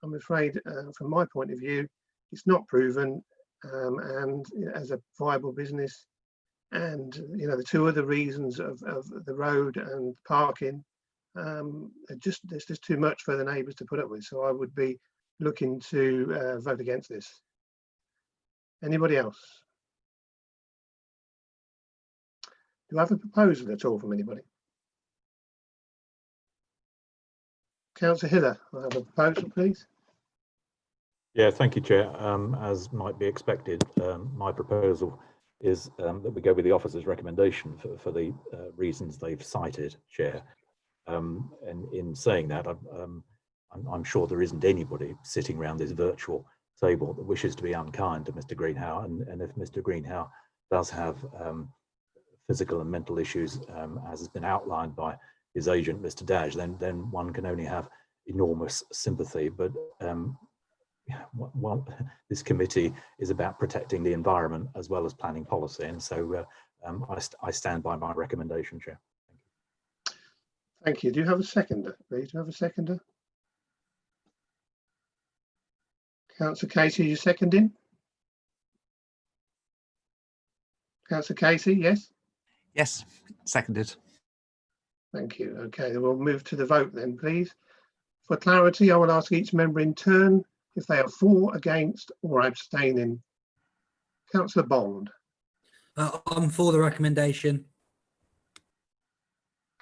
I'm afraid, from my point of view, it's not proven, and as a viable business, and the two other reasons of the road and parking, there's just too much for the neighbours to put up with. So I would be looking to vote against this. Anybody else? Do I have a proposal at all from anybody? Councillor Hiller, I have a proposal, please. Yeah, thank you, Chair. As might be expected, my proposal is that we go with the officer's recommendation for the reasons they've cited, Chair. And in saying that, I'm sure there isn't anybody sitting around this virtual table that wishes to be unkind to Mr. Greenhow. And if Mr. Greenhow does have physical and mental issues, as has been outlined by his agent, Mr. Dash, then one can only have enormous sympathy. But this committee is about protecting the environment as well as planning policy, and so I stand by my recommendation, Chair. Thank you. Do you have a seconder, please? Do you have a seconder? Councillor Casey, you seconding? Councillor Casey, yes? Yes, seconded. Thank you. Okay, then we'll move to the vote then, please. For clarity, I will ask each member in turn if they are for, against, or abstaining. Councillor Bond. I'm for the recommendation.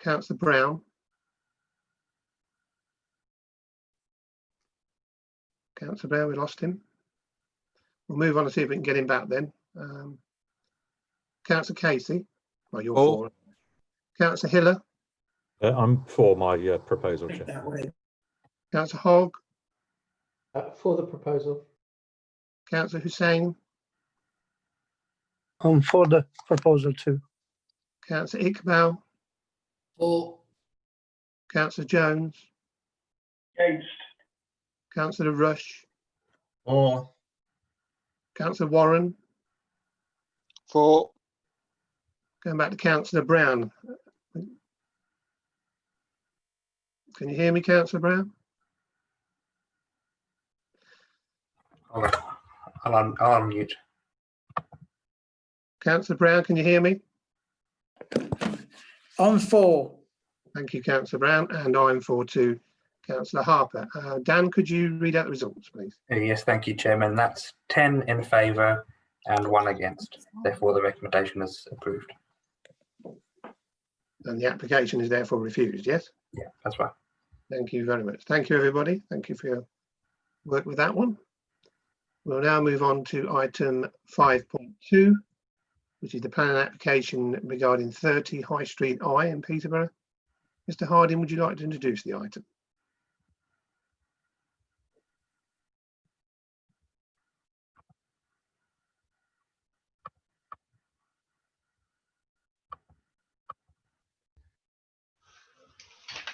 Councillor Brown. Councillor Brown, we lost him. We'll move on and see if we can get him back then. Councillor Casey. Well, you're for. Councillor Hiller. I'm for my proposal, Chair. Councillor Hogg. For the proposal. Councillor Hussain. I'm for the proposal too. Councillor Iqbal. For. Councillor Jones. Against. Councillor Rush. For. Councillor Warren. For. Going back to Councillor Brown. Can you hear me, Councillor Brown? I'll unmute. Councillor Brown, can you hear me? I'm for. Thank you, Councillor Brown, and I'm for too. Councillor Harper. Dan, could you read out the results, please? Yes, thank you, Chairman. That's 10 in favour and 1 against. Therefore, the recommendation is approved. And the application is therefore refused, yes? Yeah, that's right. Thank you very much. Thank you, everybody. Thank you for your work with that one. We'll now move on to item 5.2, which is the planning application regarding 30 High Street I in Peterborough. Mr. Harding, would you like to introduce the item?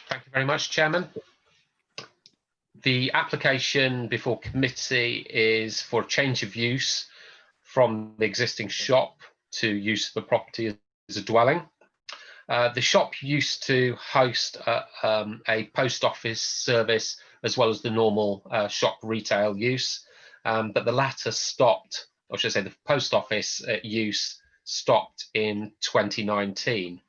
Thank you very much, Chairman. The application before committee is for a change of use from the existing shop to use of the property as a dwelling. The shop used to host a post office service as well as the normal shop retail use, but the latter stopped, or should I say the post office use stopped in 2019.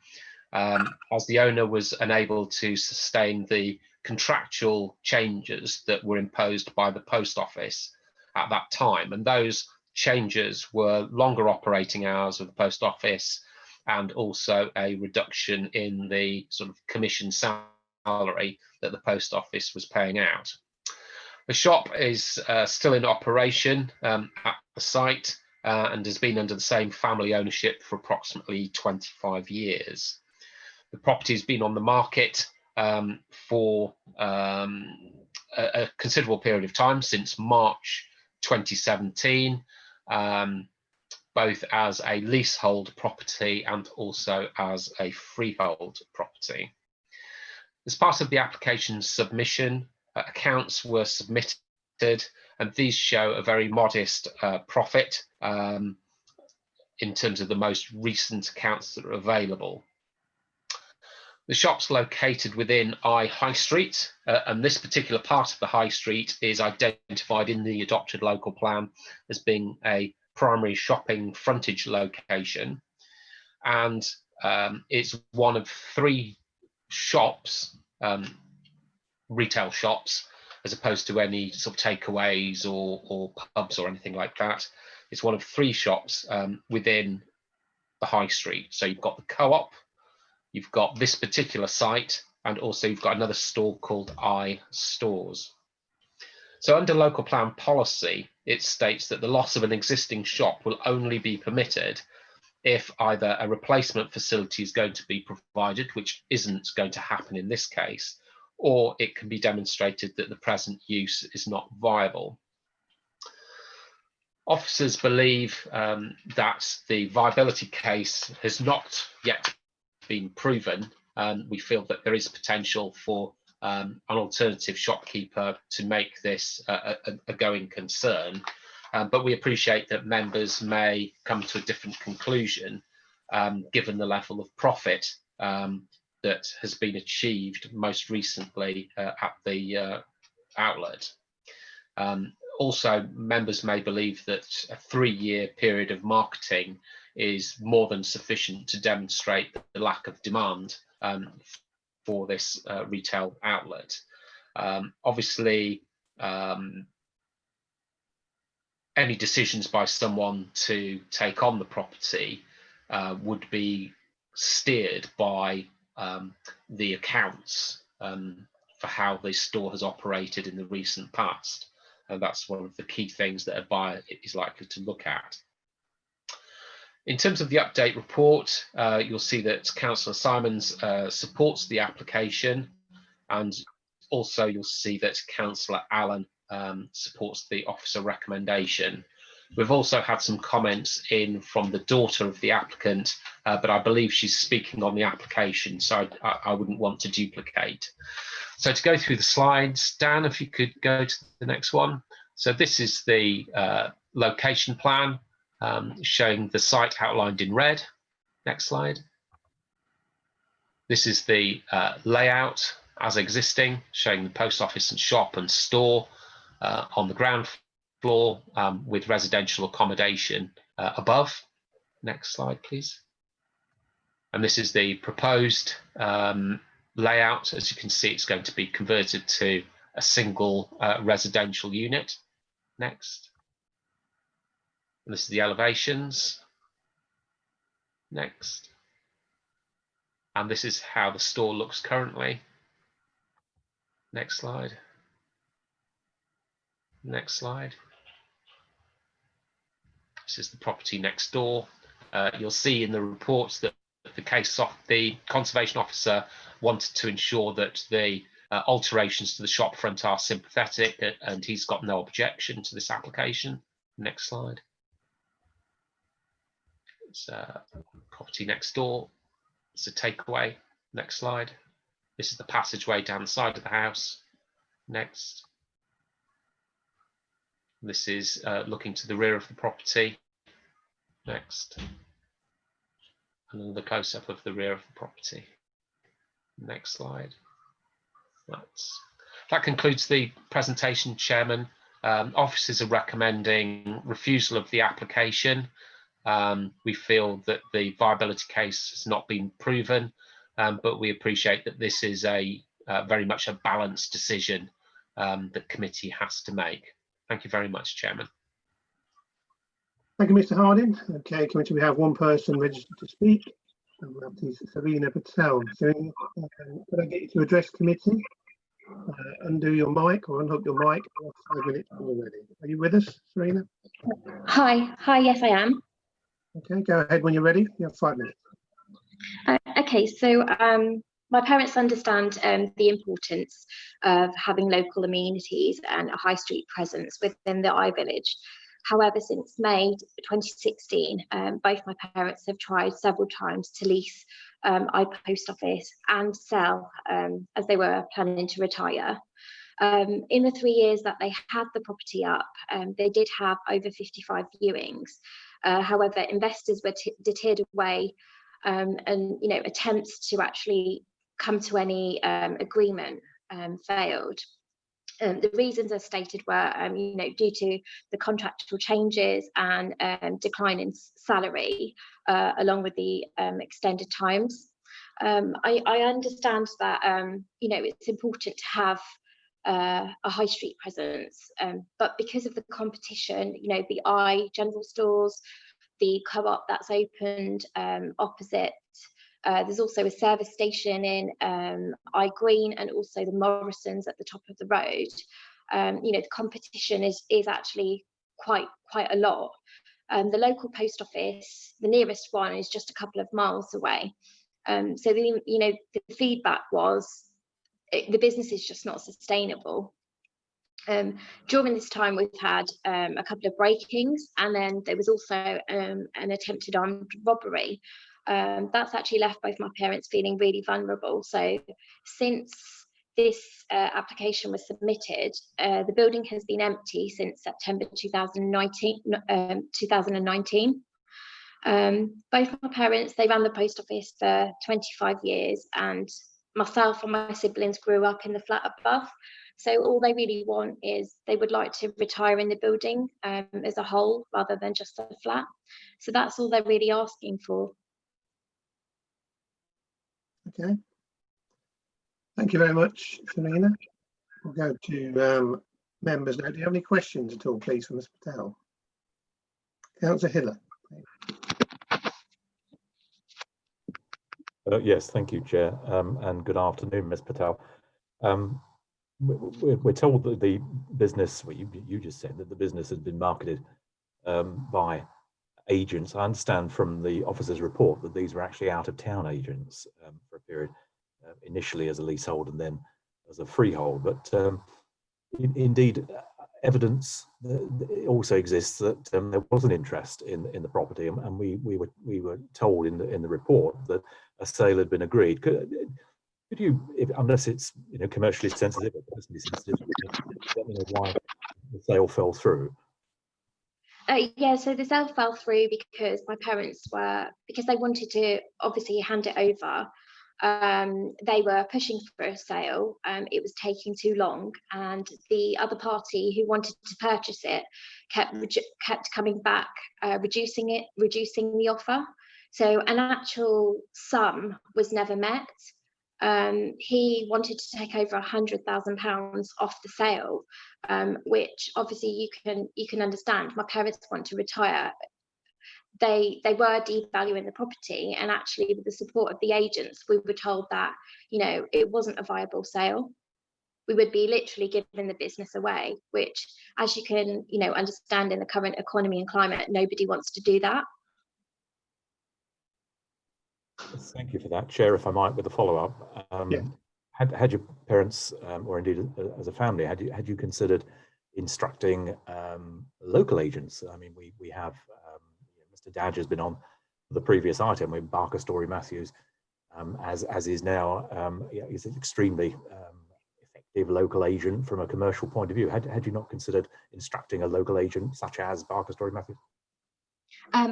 As the owner was unable to sustain the contractual changes that were imposed by the post office at that time. And those changes were longer operating hours of the post office and also a reduction in the sort of commission salary that the post office was paying out. The shop is still in operation at the site and has been under the same family ownership for approximately 25 years. The property has been on the market for a considerable period of time, since March 2017, both as a leasehold property and also as a freehold property. As part of the application submission, accounts were submitted, and these show a very modest profit in terms of the most recent accounts that are available. The shop's located within High Street, and this particular part of the High Street is identified in the adopted local plan as being a primary shopping frontage location, and it's one of 3 shops, retail shops, as opposed to any sort of takeaways or pubs or anything like that. It's one of 3 shops within the High Street. So you've got the Co-op, you've got this particular site, and also you've got another store called iStores. So under local plan policy, it states that the loss of an existing shop will only be permitted if either a replacement facility is going to be provided, which isn't going to happen in this case, or it can be demonstrated that the present use is not viable. Officers believe that the viability case has not yet been proven. We feel that there is potential for an alternative shopkeeper to make this a going concern, but we appreciate that members may come to a different conclusion given the level of profit that has been achieved most recently at the outlet. Also, members may believe that a 3-year period of marketing is more than sufficient to demonstrate the lack of demand for this retail outlet. Obviously, any decisions by someone to take on the property would be steered by the accounts for how the store has operated in the recent past. And that's one of the key things that a buyer is likely to look at. In terms of the update report, you'll see that Councillor Simons supports the application, and also you'll see that Councillor Allen supports the officer recommendation. We've also had some comments in from the daughter of the applicant, but I believe she's speaking on the application, so I wouldn't want to duplicate. So to go through the slides, Dan, if you could go to the next one. So this is the location plan showing the site outlined in red. Next slide. This is the layout as existing, showing the post office and shop and store on the ground floor with residential accommodation above. Next slide, please. And this is the proposed layout. As you can see, it's going to be converted to a single residential unit. Next. And this is the elevations. Next. And this is how the store looks currently. Next slide. Next slide. This is the property next door. You'll see in the reports that the conservation officer wanted to ensure that the alterations to the shop front are sympathetic, and he's got no objection to this application. Next slide. It's property next door. It's a takeaway. Next slide. This is the passageway down the side of the house. Next. This is looking to the rear of the property. Next. Another close-up of the rear of the property. Next slide. That concludes the presentation, Chairman. Officers are recommending refusal of the application. We feel that the viability case has not been proven, but we appreciate that this is very much a balanced decision the committee has to make. Thank you very much, Chairman. Thank you, Mr. Harding. Okay, committee, we have one person registered to speak. That is Serena Patel. Serena, could I get you to address committee? Undo your mic or unhook your mic. 5 minutes already. Are you with us, Serena? Hi, yes, I am. Okay, go ahead when you're ready. You have 5 minutes. Okay, so my parents understand the importance of having local amenities and a high street presence within the iVillage. However, since May 2016, both my parents have tried several times to lease post office and sell as they were planning to retire. In the 3 years that they had the property up, they did have over 55 viewings. However, investors were deterred away, and attempts to actually come to any agreement failed. The reasons as stated were, due to the contractual changes and decline in salary, along with the extended times. I understand that it's important to have a high street presence, but because of the competition, the general stores, the co-op that's opened opposite. There's also a service station in Green, and also the Morrisons at the top of the road. The competition is actually quite a lot. The local post office, the nearest one, is just a couple of miles away. So the feedback was the business is just not sustainable. During this time, we've had a couple of break-ins, and then there was also an attempted armed robbery. That's actually left both my parents feeling really vulnerable. So since this application was submitted, the building has been empty since September 2019. Both my parents, they ran the post office for 25 years, and myself and my siblings grew up in the flat above. So all they really want is they would like to retire in the building as a whole, rather than just a flat. So that's all they're really asking for. Okay. Thank you very much, Selena. We'll go to members now. Do you have any questions at all, please, for Ms. Patel? Councillor Hiller. Yes, thank you, Chair, and good afternoon, Ms. Patel. We're told that the business, well, you just said that the business has been marketed by agents. I understand from the officer's report that these were actually out-of-town agents for a period, initially as a leasehold and then as a freehold. But indeed, evidence also exists that there was an interest in the property, and we were told in the report that a sale had been agreed. Could you, unless it's commercially sensitive or personally sensitive, let me know why the sale fell through? Yeah, so the sale fell through because my parents because they wanted to obviously hand it over. They were pushing for a sale. It was taking too long, and the other party who wanted to purchase it kept coming back, reducing the offer. So an actual sum was never met. He wanted to take over £100,000 off the sale, which obviously you can understand. My parents want to retire. They were devaluing the property, and actually with the support of the agents, we were told that it wasn't a viable sale. We would be literally giving the business away, which, as you can understand, in the current economy and climate, nobody wants to do that. Thank you for that, Chair. If I might, with a follow-up, Yeah. Had your parents, or indeed as a family, had you considered instructing local agents? I mean, we have Mr. Dadge has been on the previous item with Barker Story Matthews, as is now. He's an extremely effective local agent from a commercial point of view. Had you not considered instructing a local agent such as Barker Story Matthews?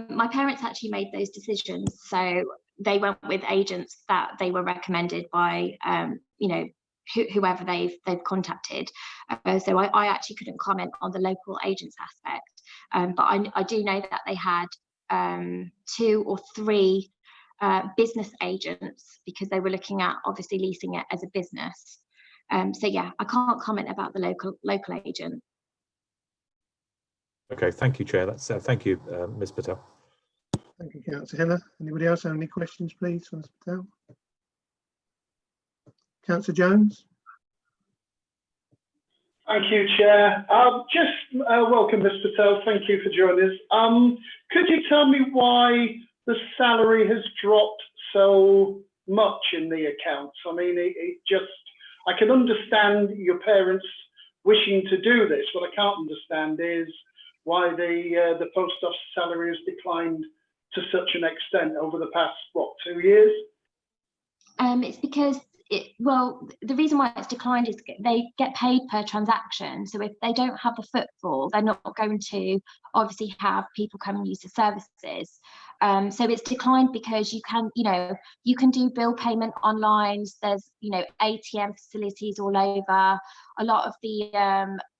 My parents actually made those decisions, so they went with agents that they were recommended by whoever they've contacted. So I actually couldn't comment on the local agents aspect, but I do know that they had 2 or 3 business agents, because they were looking at obviously leasing it as a business. So yeah, I can't comment about the local agent. Okay, thank you, Chair. That's thank you, Ms. Patel. Thank you, Councillor Hiller. Anybody else have any questions, please, for Ms. Patel? Councillor Jones. Thank you, Chair. Welcome, Ms. Patel. Thank you for joining us. Could you tell me why the salary has dropped so much in the accounts? I mean, I can understand your parents wishing to do this. What I can't understand is why the post office salary has declined to such an extent over the past, 2 years? It's because well, the reason why it's declined is they get paid per transaction. So if they don't have the footfall, they're not going to obviously have people come and use the services. So it's declined because you can do bill payment online. There's, ATM facilities all over. A lot of the,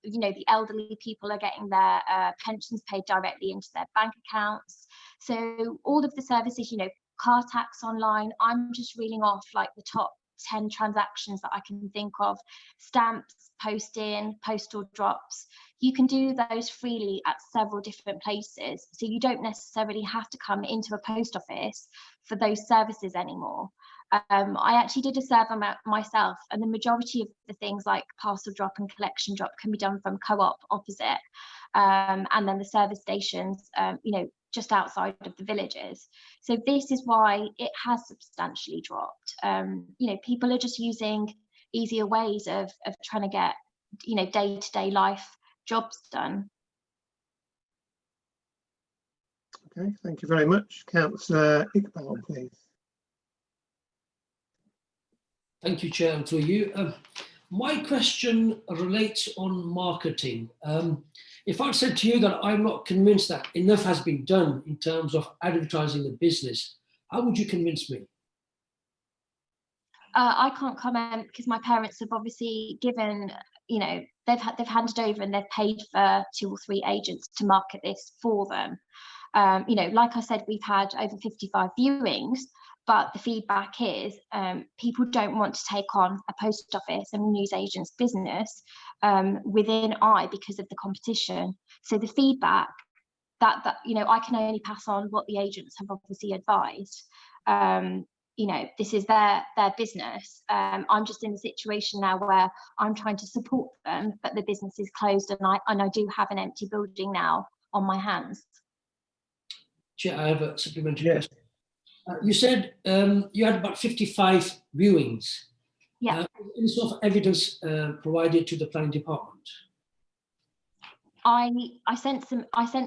the elderly people are getting their pensions paid directly into their bank accounts. So all of the services, car tax online, I'm just reeling off like the top 10 transactions that I can think of. Stamps, posting, postal drops. You can do those freely at several different places. So you don't necessarily have to come into a post office for those services anymore. I actually did a survey myself, and the majority of the things like parcel drop and collection drop can be done from Co-op opposite, and then the service stations, just outside of the villages. So this is why it has substantially dropped. People are just using easier ways of trying to get, day-to-day life jobs done. Okay, thank you very much. Councillor Iqbal, please. Thank you, Chair, and through you. My question relates on marketing. If I said to you that I'm not convinced that enough has been done in terms of advertising the business, how would you convince me? I can't comment because my parents have obviously given, they've handed over and they've paid for 2 or 3 agents to market this for them. Like I said, we've had over 55 viewings, but the feedback is people don't want to take on a post office and newsagent's business within because of the competition. So the feedback that I can only pass on what the agents have obviously advised. This is their business. I'm just in a situation now where I'm trying to support them, but the business is closed, and I do have an empty building now on my hands. Chair, I have a supplementary question. You said you had about 55 viewings. Yeah. Any sort of evidence provided to the planning department? I sent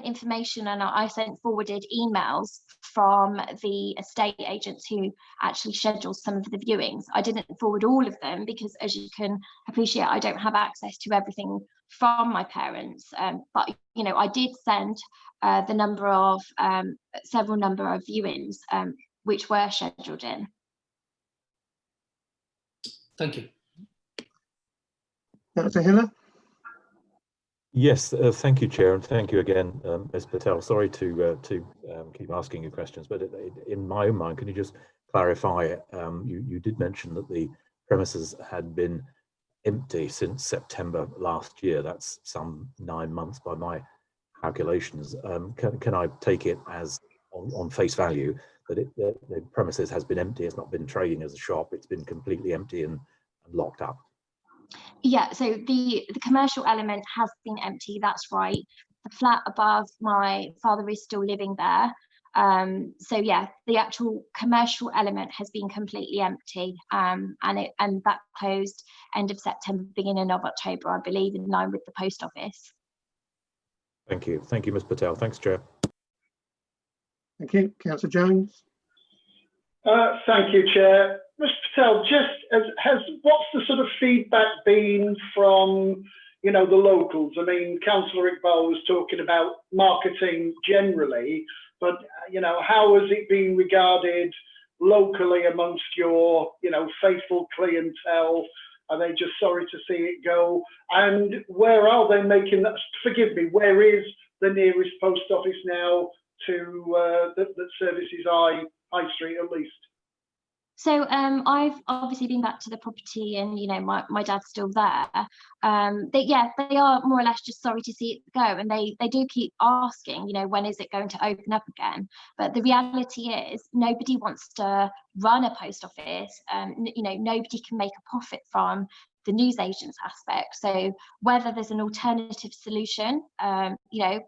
information, and I sent forwarded emails from the estate agents who actually scheduled some of the viewings. I didn't forward all of them because, as you can appreciate, I don't have access to everything from my parents. But I did send several number of viewings which were scheduled in. Thank you. Councillor Hiller. Yes, thank you, Chair, and thank you again, Ms. Patel. Sorry to keep asking you questions, but in my own mind, can you just clarify? You did mention that the premises had been empty since September last year. That's some 9 months by my calculations. Can I take it as on face value that the premises has been empty? It's not been trading as a shop. It's been completely empty and locked up. Yeah, so the commercial element has been empty, that's right. The flat above, my father is still living there. So yeah, the actual commercial element has been completely empty, and that closed end of September, beginning of October, I believe, in line with the post office. Thank you, Ms. Patel. Thanks, Chair. Thank you, Councillor Jones. Thank you, Chair. Mr. Patel, what's the sort of feedback been from, the locals? I mean, Councillor Iqbal was talking about marketing generally, but, how has it been regarded locally amongst your, faithful clientele? Are they just sorry to see it go? And where are they making that? Forgive me, where is the nearest post office now to that services High Street at least? So I've obviously been back to the property, and my dad's still there. They are more or less just sorry to see it go, and they do keep asking, when is it going to open up again? But the reality is nobody wants to run a post office. Nobody can make a profit from the newsagents aspect. So whether there's an alternative solution, I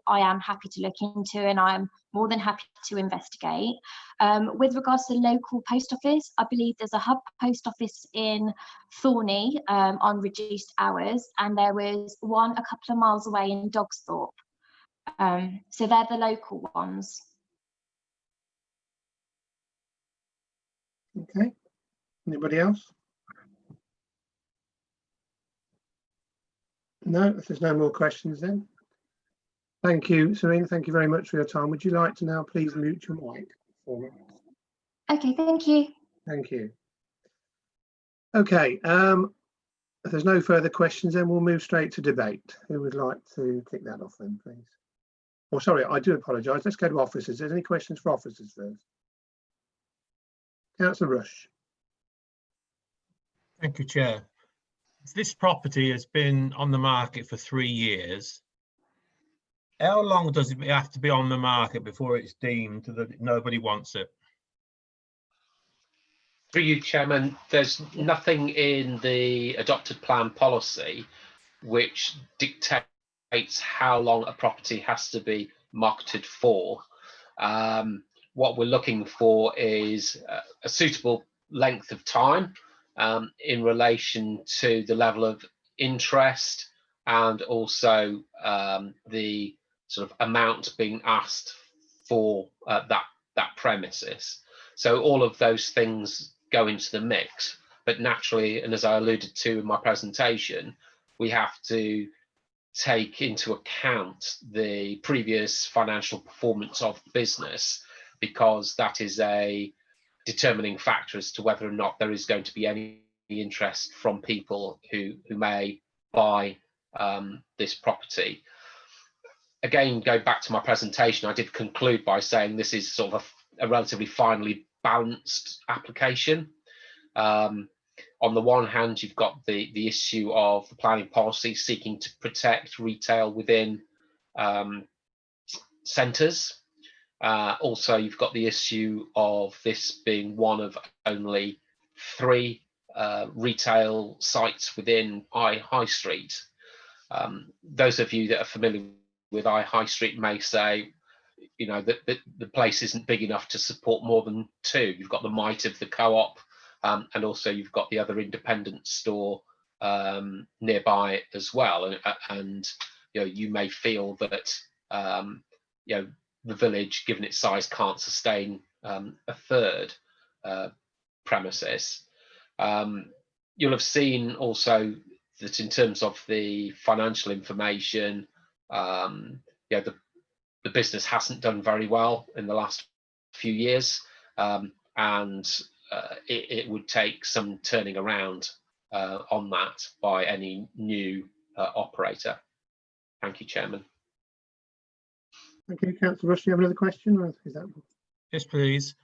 am happy to look into, and I'm more than happy to investigate. With regards to the local post office, I believe there's a hub post office in Thorney on reduced hours, and there was one a couple of miles away in Dogsthorpe. So they're the local ones. Okay. Anybody else? No, if there's no more questions then. Thank you, Serena. Thank you very much for your time. Would you like to now please mute your mic for me? Okay, thank you. Thank you. Okay, if there's no further questions, then we'll move straight to debate. Who would like to kick that off then, please? Oh, sorry, I do apologise. Let's go to officers. Is there any questions for officers first? Councillor Rush. Thank you, Chair. This property has been on the market for 3 years. How long does it have to be on the market before it's deemed that nobody wants it? Through you, Chairman, there's nothing in the adopted plan policy which dictates how long a property has to be marketed for. What we're looking for is a suitable length of time in relation to the level of interest and also the sort of amount being asked for that premises. So all of those things go into the mix, but naturally, and as I alluded to in my presentation, we have to take into account the previous financial performance of the business, because that is a determining factor as to whether or not there is going to be any interest from people who may buy this property. Again, going back to my presentation, I did conclude by saying this is sort of a relatively finely balanced application. On the one hand, you've got the issue of the planning policy seeking to protect retail within centres. Also, you've got the issue of this being one of only 3 retail sites within High Street. Those of you that are familiar with High Street may say, you know, that the place isn't big enough to support more than 2. You've got the might of the Co-op, and also you've got the other independent store nearby as well. And you know, you may feel that you know, the village, given its size, can't sustain a 3rd premises. You'll have seen also that in terms of the financial information, yeah, the business hasn't done very well in the last few years, and it would take some turning around on that by any new operator. Thank you, Chairman. Thank you, Councillor Rush. Do you have another question? Or is that... Yes, please.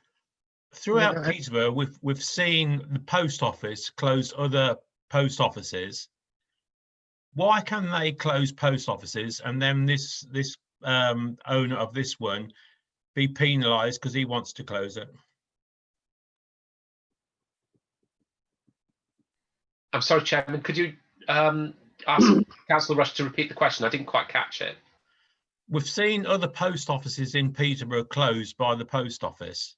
Throughout Peterborough, we've seen the post office close other post offices. Why can they close post offices and then this owner of this one be penalised because he wants to close it? I'm sorry, Chairman, could you ask Councillor Rush to repeat the question? I didn't quite catch it. We've seen other post offices in Peterborough closed by the post office.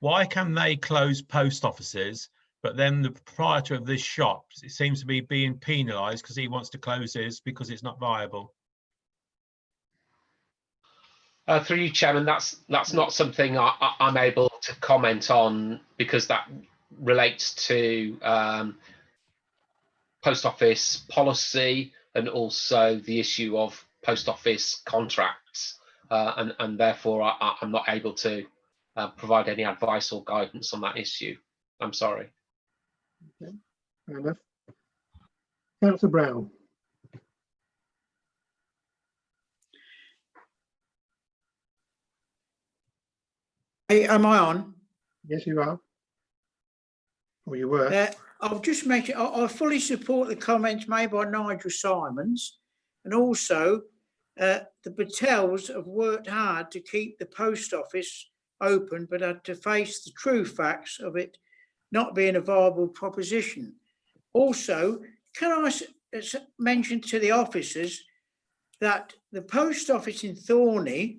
Why can they close post offices, but then the proprietor of this shop, it seems to be being penalised because he wants to close his because it's not viable? Through you, Chairman, that's not something I'm able to comment on, because that relates to post office policy and also the issue of post office contracts, and therefore I'm not able to provide any advice or guidance on that issue. I'm sorry. Okay, fair enough. Councillor Brown. Hey, am I on? Yes, you are. Or you were. I'll just make it. I fully support the comments made by Nigel Simons, and also the Patels have worked hard to keep the post office open, but had to face the true facts of it not being a viable proposition. Also, can I mention to the officers that the post office in Thorney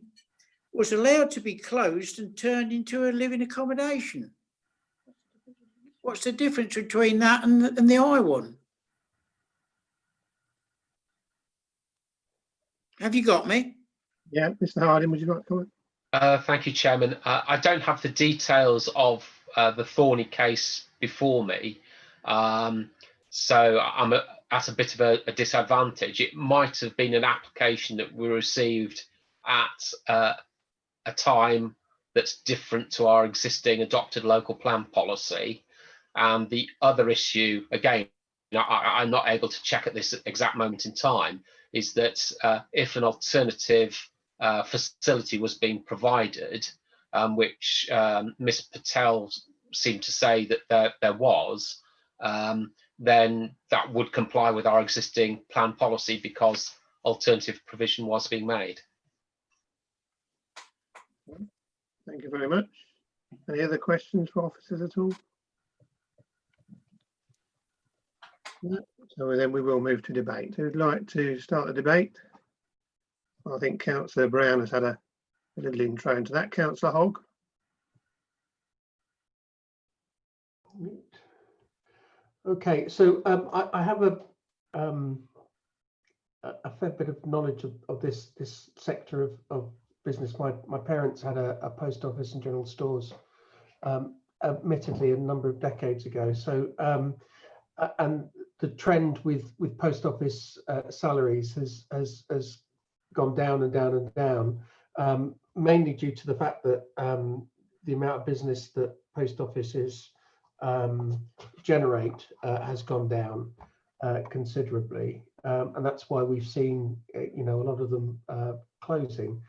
was allowed to be closed and turned into a living accommodation? What's the difference between that and the I one? Have you got me? Yeah, Mr. Harding, would you like to comment? Thank you, Chairman. I don't have the details of the Thorney case before me, so I'm at a bit of a disadvantage. It might have been an application that we received at a time that's different to our existing adopted local plan policy. And the other issue, again, I'm not able to check at this exact moment in time, is that if an alternative facility was being provided, which Ms. Patel seemed to say that there was, then that would comply with our existing plan policy because alternative provision was being made. Thank you very much. Any other questions for officers at all? No. So then we will move to debate. Who'd like to start the debate? I think Councillor Brown has had a little intro into that. Councillor Hogg. Okay, so I have a fair bit of knowledge of this sector of business. My parents had a post office and general stores, admittedly a number of decades ago. So and the trend with post office salaries has gone down and down and down, mainly due to the fact that the amount of business that post offices generate has gone down considerably, and that's why we've seen a lot of them closing.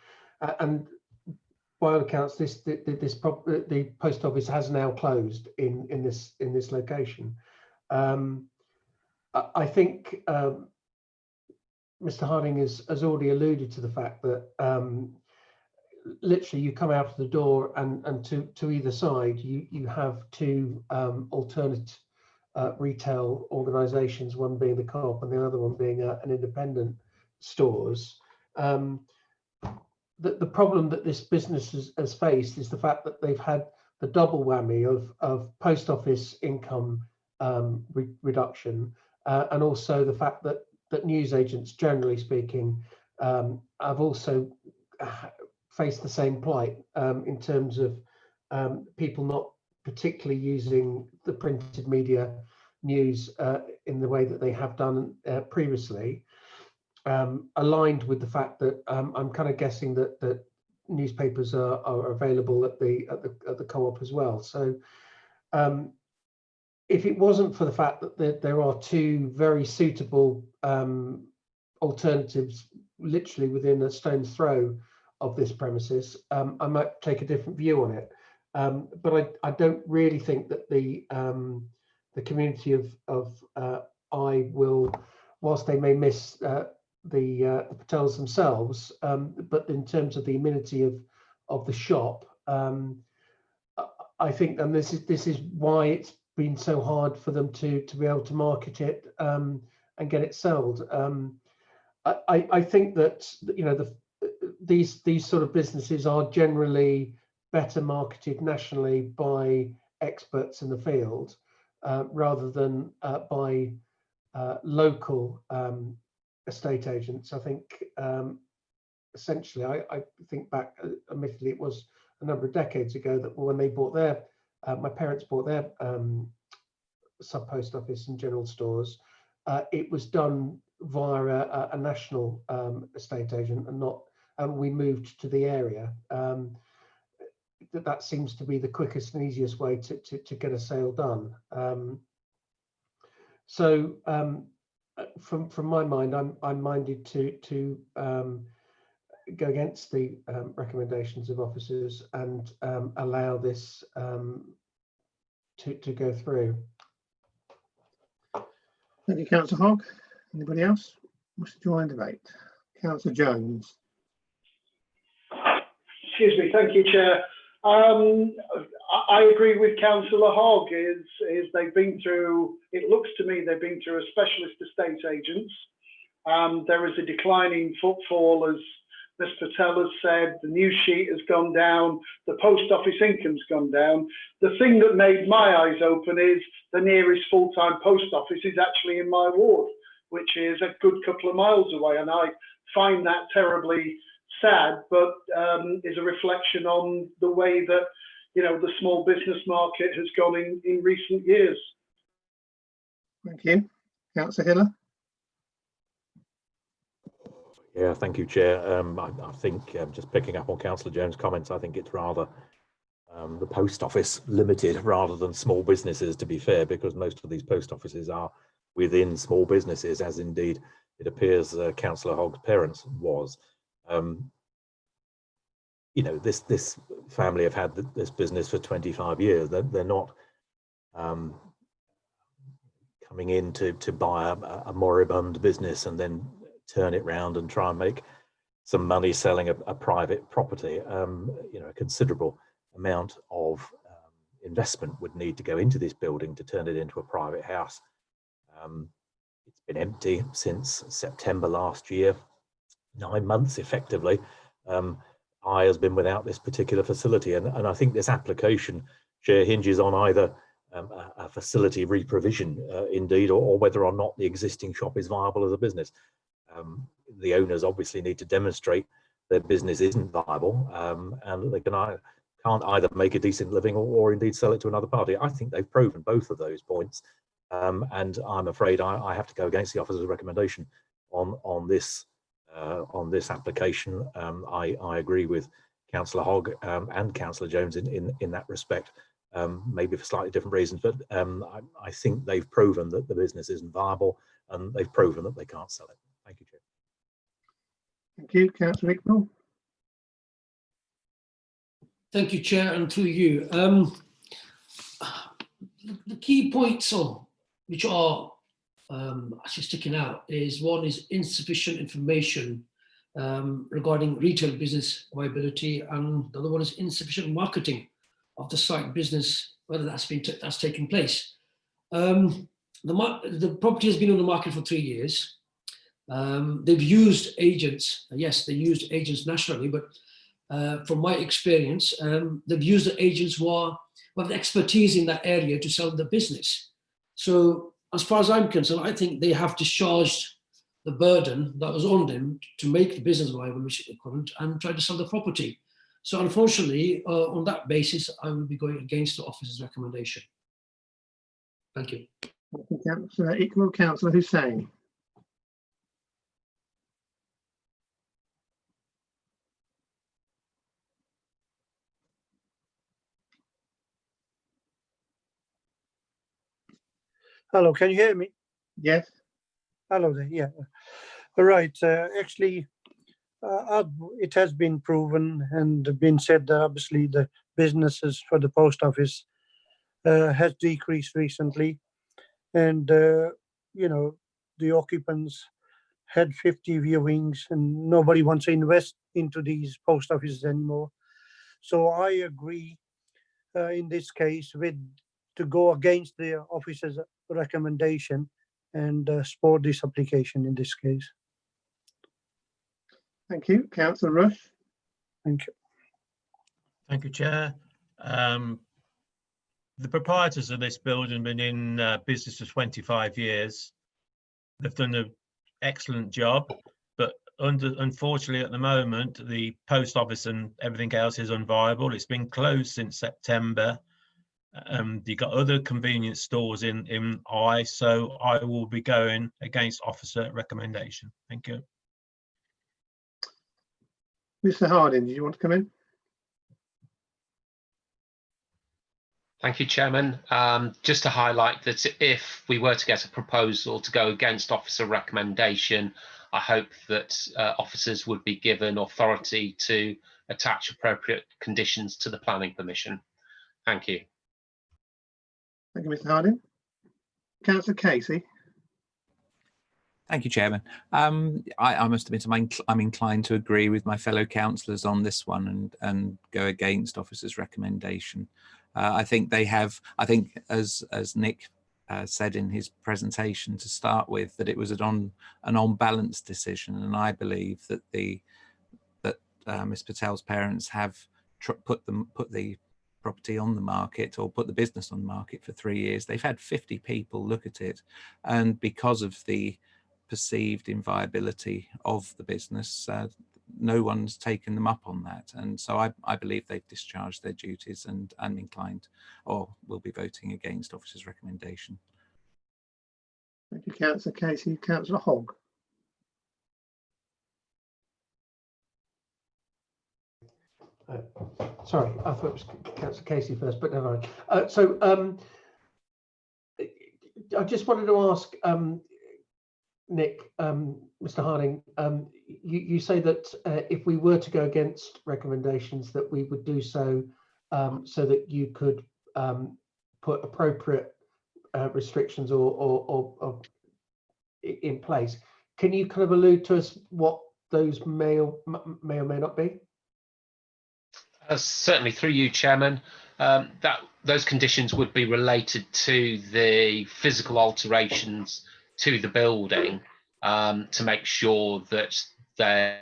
And by all accounts, the post office has now closed in this location. I think Mr. Harding has already alluded to the fact that literally you come out of the door and to either side you have two alternate retail organisations, one being the Co-op and the other one being an independent stores. The problem that this business has faced is the fact that they've had the double whammy of post office income reduction, and also the fact that newsagents, generally speaking, have also faced the same plight in terms of people not particularly using the printed media news in the way that they have done previously, aligned with the fact that I'm kind of guessing that newspapers are available at the Co-op as well. So if it wasn't for the fact that there are two very suitable alternatives literally within a stone's throw of this premises, I might take a different view on it. But I don't really think that the community of I will, whilst they may miss the Patels themselves, but in terms of the amenity of the shop, I think, and this is why it's been so hard for them to be able to market it and get it sold. I think that these sort of businesses are generally better marketed nationally by experts in the field rather than by local estate agents. I think essentially, I think back, admittedly, it was a number of decades ago that when they bought their, my parents bought their sub post office and general stores, it was done via a national estate agent and not, and we moved to the area. That seems to be the quickest and easiest way to get a sale done. So from my mind, I'm minded to go against the recommendations of officers and allow this to go through. Thank you, Councillor Hogg. Anybody else wants to join the debate? Councillor Jones. Excuse me, thank you, Chair. I agree with Councillor Hogg. Is they've been through, it looks to me they've been through a specialist estate agents. There is a declining footfall, as Ms. Patel has said. The news sheet has gone down. The post office income's gone down. The thing that made my eyes open is the nearest full-time post office is actually in my ward, which is a good couple of miles away, and I find that terribly sad, but is a reflection on the way that the small business market has gone in recent years. Thank you. Councillor Hiller. Yeah, thank you, Chair. I think just picking up on Councillor Jones' comments, I think it's rather the post office limited rather than small businesses, to be fair, because most of these post offices are within small businesses, as indeed it appears Councillor Hogg's parents was. You know, this family have had this business for 25 years. They're not coming in to buy a moribund business and then turn it round and try and make some money selling a private property. You know, a considerable amount of investment would need to go into this building to turn it into a private house. It's been empty since September last year, 9 months effectively. I has been without this particular facility, and I think this application, Chair, hinges on either a facility reprovision indeed, or whether or not the existing shop is viable as a business. The owners obviously need to demonstrate their business isn't viable, and they can't either make a decent living or indeed sell it to another party. I think they've proven both of those points, and I'm afraid I have to go against the officer's recommendation on this application. I agree with Councillor Hogg and Councillor Jones in that respect, maybe for slightly different reasons, but I think they've proven that the business isn't viable, and they've proven that they can't sell it. Thank you, Chair. Thank you, Councillor Iqbal. Thank you, Chair, and through you. The key points which are actually sticking out is, one is insufficient information regarding retail business viability, and the other one is insufficient marketing of the site business, whether that's taken place. The property has been on the market for 3 years. They've used agents. Yes, they used agents nationally, but from my experience, they've used the agents who have expertise in that area to sell the business. So as far as I'm concerned, I think they have discharged the burden that was on them to make the business viable, which they couldn't, and try to sell the property. So unfortunately, on that basis, I will be going against the officer's recommendation. Thank you. Thank you, Councillor Iqbal. Councillor Hussain. Hello, can you hear me? Yes. Hello there, yeah. Right, actually, it has been proven and been said that obviously the businesses for the post office has decreased recently. And, you know, the occupants had 50 viewings and nobody wants to invest into these post offices anymore. So I agree in this case to go against the officer's recommendation and support this application in this case. Thank you. Councillor Rush. Thank you. Thank you, Chair. The proprietors of this building have been in business for 25 years. They've done an excellent job, but unfortunately at the moment, the post office and everything else is unviable. It's been closed since September. You've got other convenience stores in so I will be going against officer recommendation. Thank you. Mr. Harding, did you want to come in? Thank you, Chairman. Just to highlight that if we were to get a proposal to go against officer recommendation, I hope that officers would be given authority to attach appropriate conditions to the planning permission. Thank you. Thank you, Mr. Harding. Councillor Casey. Thank you, Chairman. I must admit I'm inclined to agree with my fellow councillors on this one and go against officer's recommendation. I think they have, as Nick said in his presentation to start with, that it was an on-balance decision, and I believe that Ms. Patel's parents have put the property on the market, or put the business on the market, for 3 years. They've had 50 people look at it, and because of the perceived inviability of the business, no one's taken them up on that, and so I believe they've discharged their duties, and I'm inclined, or will be voting against officer's recommendation. Thank you, Councillor Casey. Councillor Hogg. Sorry, I thought it was Councillor Casey first, but never mind. I just wanted to ask Nick, Mr. Harding, you say that if we were to go against recommendations, that we would do so so that you could put appropriate restrictions or in place. Can you kind of allude to us what those may or may not be? Certainly, through you, Chairman. Those conditions would be related to the physical alterations to the building to make sure that they.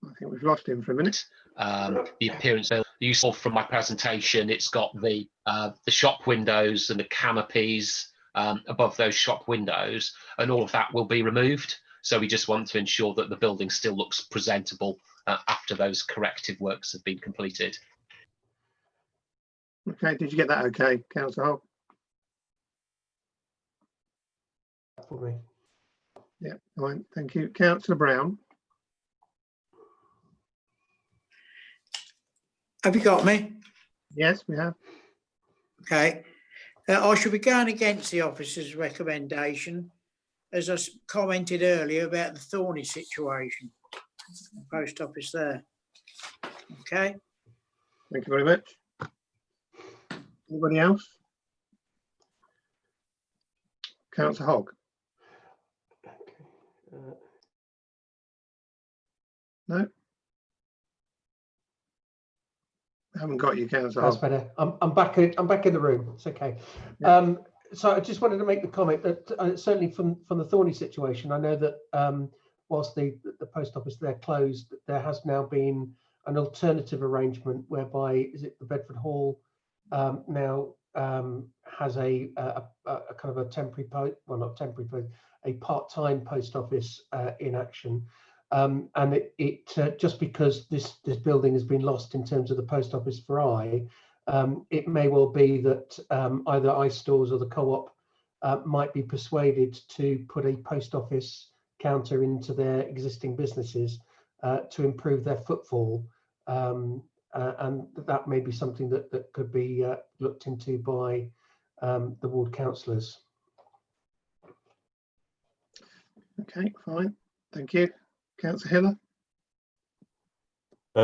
I think we've lost him for a minute. The appearance you saw from my presentation, it's got the shop windows and the canopies above those shop windows, and all of that will be removed. So we just want to ensure that the building still looks presentable after those corrective works have been completed. Okay, did you get that okay, Councillor Hogg? For me. Yeah, fine, thank you. Councillor Brown. Have you got me? Yes, we have. Okay. I shall be going against the officer's recommendation, as I commented earlier about the Thorney situation, the post office there. Okay. Thank you very much. Anybody else? Councillor Hogg. No. I haven't got you, Councillor That's Hogg. better. I'm back in the room. It's okay. Yeah. So I just wanted to make the comment that certainly from the Thorney situation, I know that whilst the post office there closed, there has now been an alternative arrangement whereby the Bedford Hall now has a kind of a temporary a part-time post office in action. And it just because this building has been lost in terms of the post office for it may well be that either ice stores or the co-op might be persuaded to put a post office counter into their existing businesses to improve their footfall, and that may be something that could be looked into by the ward councillors. Okay, fine, thank you. Councillor Hiller.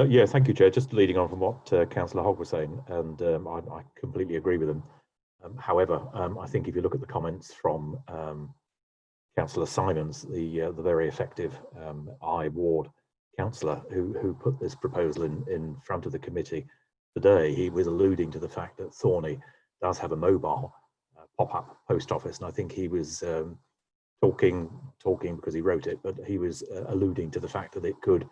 Yeah, thank you, Chair. Just leading on from what Councillor Hogg was saying, and I completely agree with him. However, I think if you look at the comments from Councillor Simons, the very effective ward councillor who put this proposal in front of the committee today, he was alluding to the fact that Thorney does have a mobile pop-up post office, and I think he was talking because he wrote it, but he was alluding to the fact that it could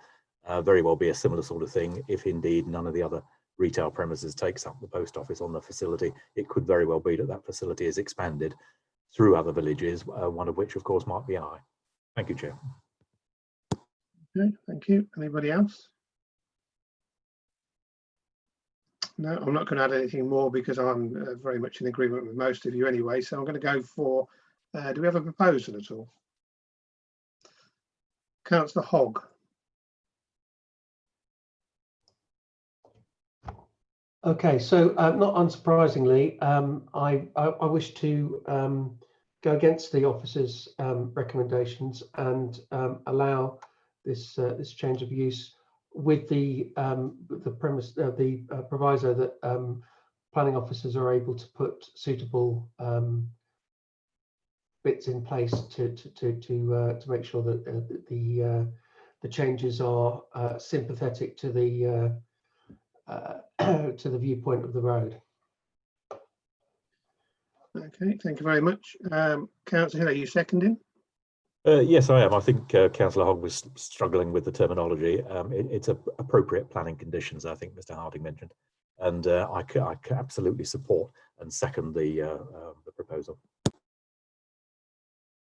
very well be a similar sort of thing if indeed none of the other retail premises takes up the post office on the facility. It could very well be that facility is expanded through other villages, one of which of course might be I. Thank you, Chair. Okay, thank you. Anybody else? No, I'm not going to add anything more because I'm very much in agreement with most of you anyway. So I'm going to go for, do we have a proposal at all? Councillor Hogg. Okay, so not unsurprisingly, I wish to go against the officer's recommendations and allow this change of use with the proviso that planning officers are able to put suitable bits in place to make sure that the changes are sympathetic to the viewpoint of the road. Okay, thank you very much. Councillor Hill, are you seconding? Yes, I am. I think Councillor Hogg was struggling with the terminology. It's appropriate planning conditions, I think Mr. Harding mentioned, and I can absolutely support and second the proposal.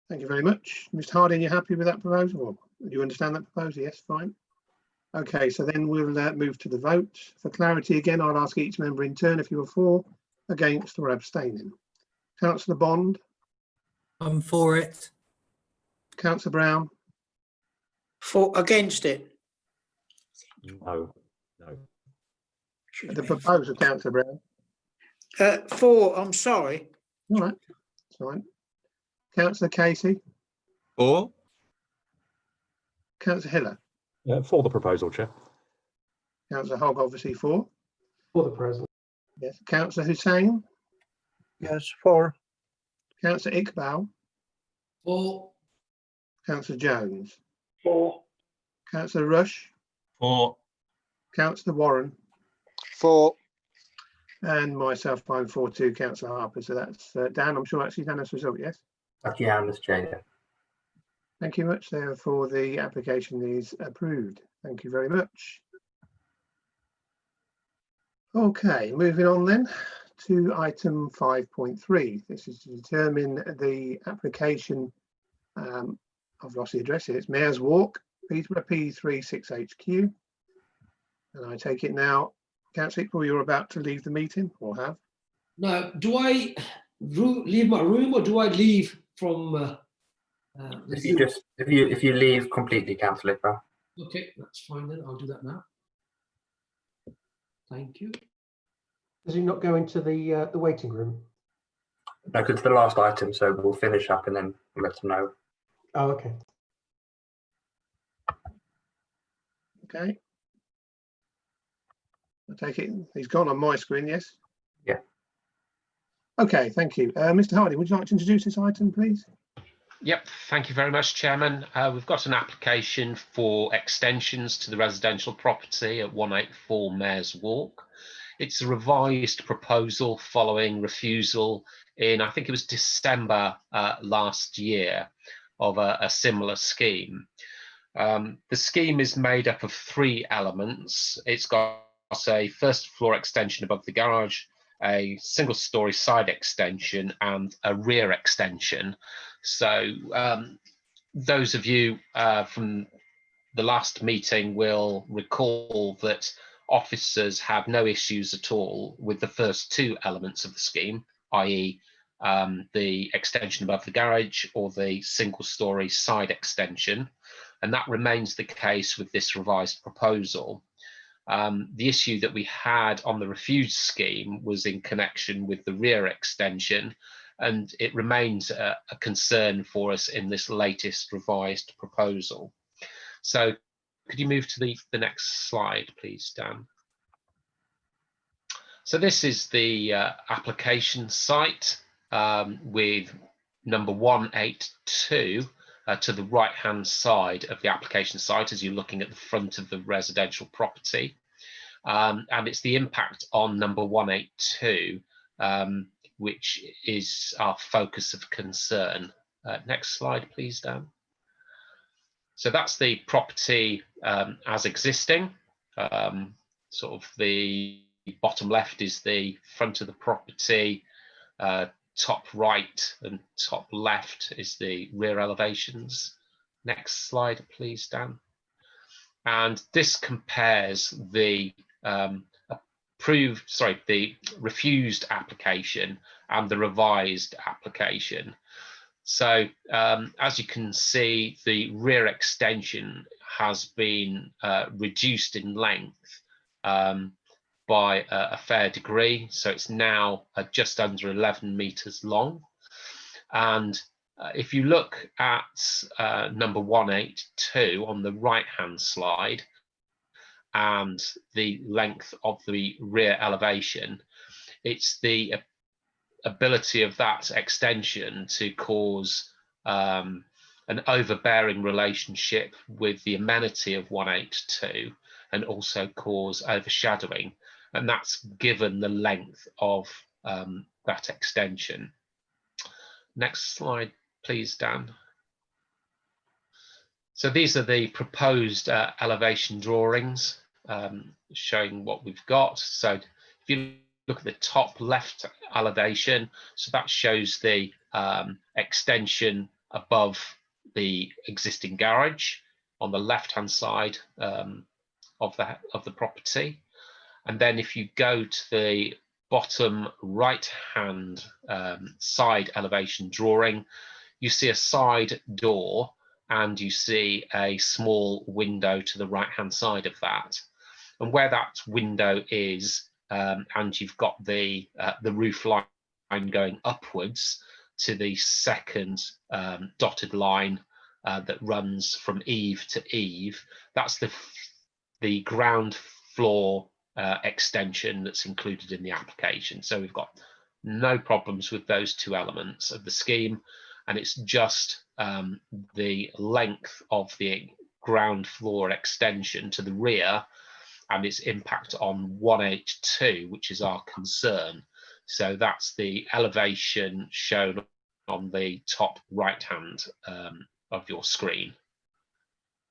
Thank you very much. Mr. Harding, you happy with that proposal? Do you understand that proposal? Yes, fine. Okay, so then we'll move to the vote. For clarity again, I'll ask each member in turn if you are for, against or abstaining. Councillor Bond. I'm for it. Councillor Brown. For against it. No, no. The proposal, Councillor Brown. For, I'm sorry. All right, that's fine. Councillor Casey, For. Councillor Hiller, For the proposal, Chair. Councillor Hogg, obviously for. For the proposal. Yes. Councillor Hussain, Yes, for. Councillor Iqbal, For. Councillor Jones, For. Councillor Rush, For. Councillor Warren, For. and myself, I'm for too, Councillor Harper. So that's Dan. I'm sure that's unanimous result, yes? That's unanimous, Chair. Thank you much. Therefore, the application is approved. Thank you very much. Okay, moving on then to item 5.3. This is to determine the application. I've lost the address here. It's Mayor's Walk, Peterborough P36HQ. And I take it now, Councillor Iqbal, you're about to leave the meeting or have? Now, do I leave my room or do I leave from? If you leave completely, Councillor Iqbal. Okay, that's fine then. I'll do that now. Thank you. Does he not go into the waiting room? No, because it's the last item, so we'll finish up and then we'll let them know. Oh, okay. Okay. I take it he's gone on my screen, yes? Yeah. Okay, thank you. Mr. Hardy, would you like to introduce this item, please? Yep, thank you very much, Chairman. We've got an application for extensions to the residential property at 184 Mayor's Walk. It's a revised proposal following refusal in, I think it was December last year, of a similar scheme. The scheme is made up of 3 elements. It's got a first floor extension above the garage, a single story side extension and a rear extension. So those of you from the last meeting will recall that officers have no issues at all with the first 2 elements of the scheme, i.e. the extension above the garage or the single story side extension, and that remains the case with this revised proposal. The issue that we had on the refused scheme was in connection with the rear extension, and it remains a concern for us in this latest revised proposal. So could you move to the next slide, please, Dan? So this is the application site with number 182 to the right-hand side of the application site as you're looking at the front of the residential property. And it's the impact on number 182, which is our focus of concern. Next slide, please, Dan. So that's the property as existing. Sort of the bottom left is the front of the property. Top right and top left is the rear elevations. Next slide, please, Dan. And this compares the the refused application and the revised application. So as you can see, the rear extension has been reduced in length by a fair degree. So it's now just under 11 meters long. And if you look at number 182 on the right-hand slide and the length of the rear elevation, it's the ability of that extension to cause an overbearing relationship with the amenity of 182 and also cause overshadowing. And that's given the length of that extension. Next slide, please, Dan. So these are the proposed elevation drawings showing what we've got. So if you look at the top left elevation, so that shows the extension above the existing garage on the left-hand side of the property. And then if you go to the bottom right-hand side elevation drawing, you see a side door and you see a small window to the right hand side of that. And where that window is, and you've got the roof line going upwards to the second dotted line that runs from eave to eave, that's the ground floor extension that's included in the application. So we've got no problems with those two elements of the scheme, and it's just the length of the ground floor extension to the rear and its impact on 182, which is our concern. So that's the elevation shown on the top right hand of your screen.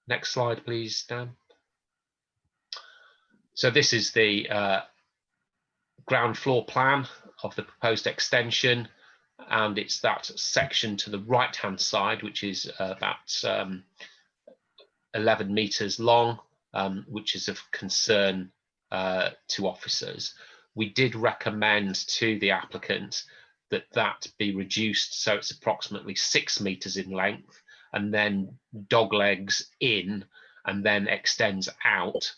Next slide, please, Dan. So this is the ground floor plan of the proposed extension, and it's that section to the right hand side, which is about 11 meters long, which is of concern to officers. We did recommend to the applicant that that be reduced so it's approximately 6 meters in length, and then dog legs in, and then extends out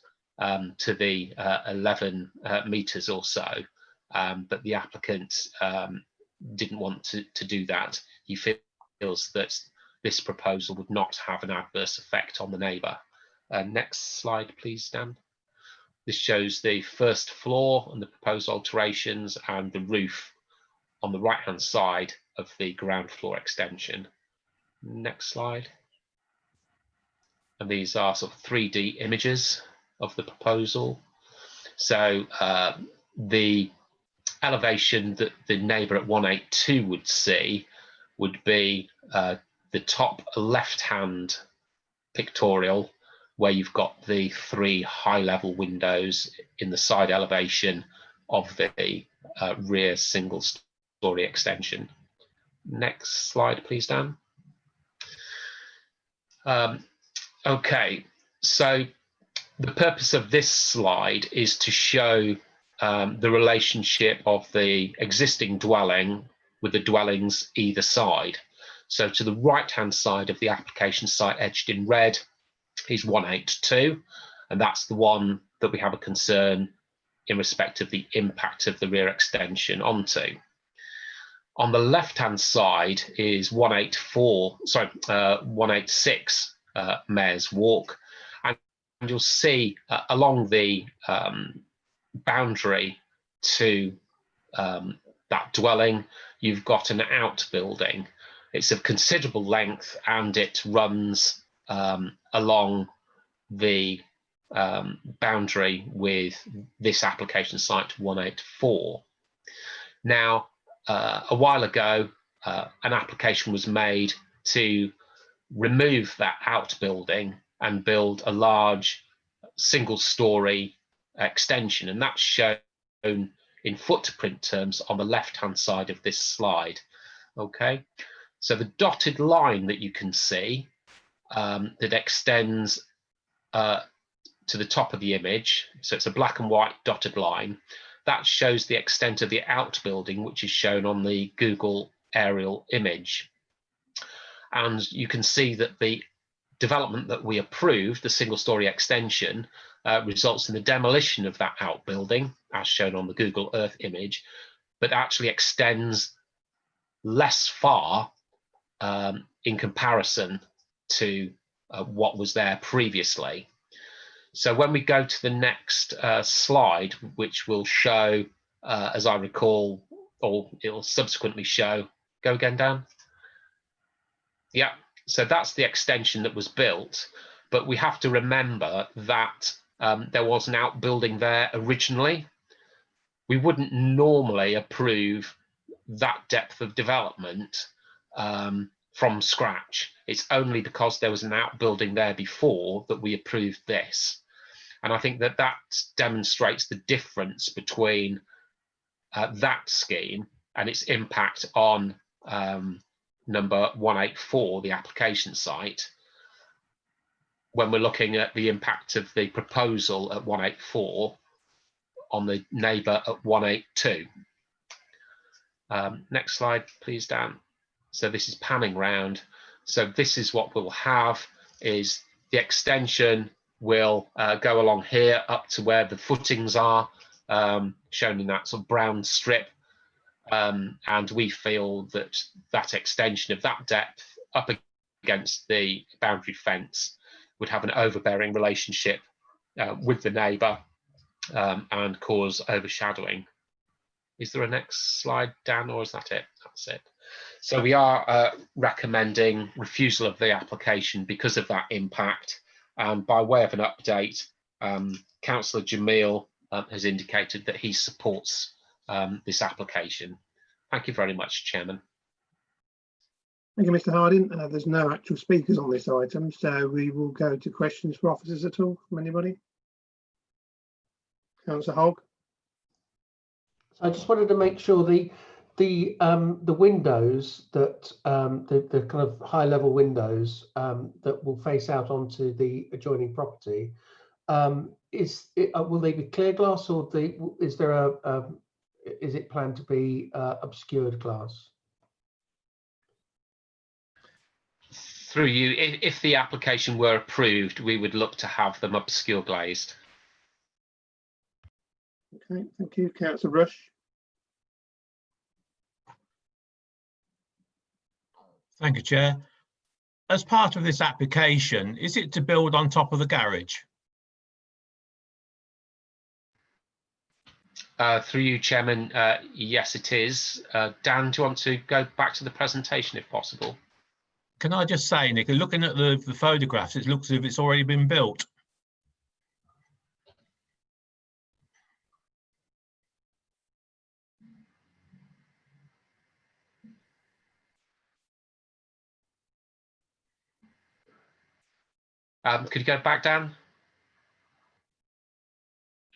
to the 11 meters or so. But the applicant didn't want to do that. He feels that this proposal would not have an adverse effect on the neighbour. Next slide, please, Dan. This shows the first floor and the proposed alterations and the roof on the right-hand side of the ground floor extension. Next slide. And these are sort of 3D images of the proposal. So the elevation that the neighbour at 182 would see would be the top left-hand pictorial, where you've got the 3 high-level windows in the side elevation of the rear single-story extension. Next slide, please, Dan. Okay, so the purpose of this slide is to show the relationship of the existing dwelling with the dwellings either side. So to the right-hand side of the application site, etched in red, is 182, and that's the one that we have a concern in respect of the impact of the rear extension onto. On the left-hand side is 186 Mayor's Walk, and you'll see along the boundary to that dwelling, you've got an outbuilding. It's of considerable length, and it runs along the boundary with this application site 184. Now, a while ago, an application was made to remove that outbuilding and build a large single-story extension, and that's shown in footprint terms on the left-hand side of this slide. Okay, so the dotted line that you can see that extends to the top of the image, so it's a black and white dotted line, that shows the extent of the outbuilding, which is shown on the Google aerial image. And you can see that the development that we approved, the single-story extension, results in the demolition of that outbuilding, as shown on the Google Earth image, but actually extends less far in comparison to what was there previously. So when we go to the next slide, which will show, as I recall, or it'll subsequently show, go again, Dan? Yeah, so that's the extension that was built, but we have to remember that there was an outbuilding there originally. We wouldn't normally approve that depth of development from scratch. It's only because there was an outbuilding there before that we approved this. And I think that that demonstrates the difference between that scheme and its impact on number 184, the application site, when we're looking at the impact of the proposal at 184 on the neighbour at 182. Next slide, please, Dan. So this is panning round. So this is what we'll have, is the extension will go along here up to where the footings are, shown in that sort of brown strip. And we feel that that extension of that depth up against the boundary fence would have an overbearing relationship with the neighbour and cause overshadowing. Is there a next slide, Dan, or is that it? That's it. So we are recommending refusal of the application because of that impact. And by way of an update, Councillor Jamil has indicated that he supports this application. Thank you very much, Chairman. Thank you, Mr. Harding. There's no actual speakers on this item, so we will go to questions for officers at all from anybody. Councillor Hogg. So I just wanted to make sure the windows that the kind of high level windows that will face out onto the adjoining property, will they be clear glass, or is it planned to be obscured glass? Through you, if the application were approved, we would look to have them obscure glazed. Okay, thank you. Councillor Rush. Thank you, Chair. As part of this application, is it to build on top of the garage? Through you, Chairman, yes, it is. Dan, do you want to go back to the presentation if possible? Can I just say, Nick, looking at the photographs, it looks as if it's already been built. Could you go back, Dan?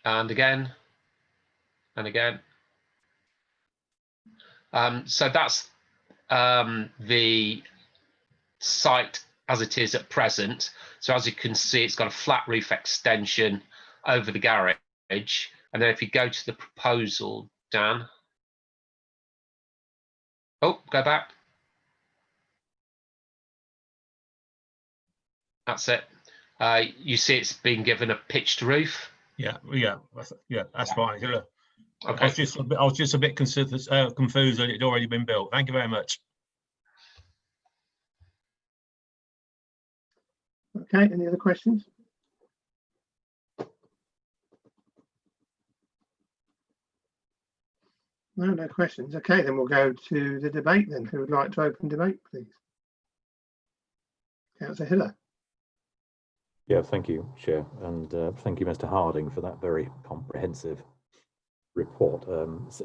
And again, and again. So that's the site as it is at present. So as you can see, it's got a flat roof extension over the garage. And then if you go to the proposal, Dan. Oh, go back. That's it. You see it's been given a pitched roof. Yeah, that's fine. Okay. Okay. I was just a bit confused that it'd already been built. Thank you very much. Okay, any other questions? No questions. Okay, then we'll go to the debate then. Who would like to open debate, please? Councillor Hiller. Yeah, thank you, Chair, and thank you, Mr. Harding, for that very comprehensive report.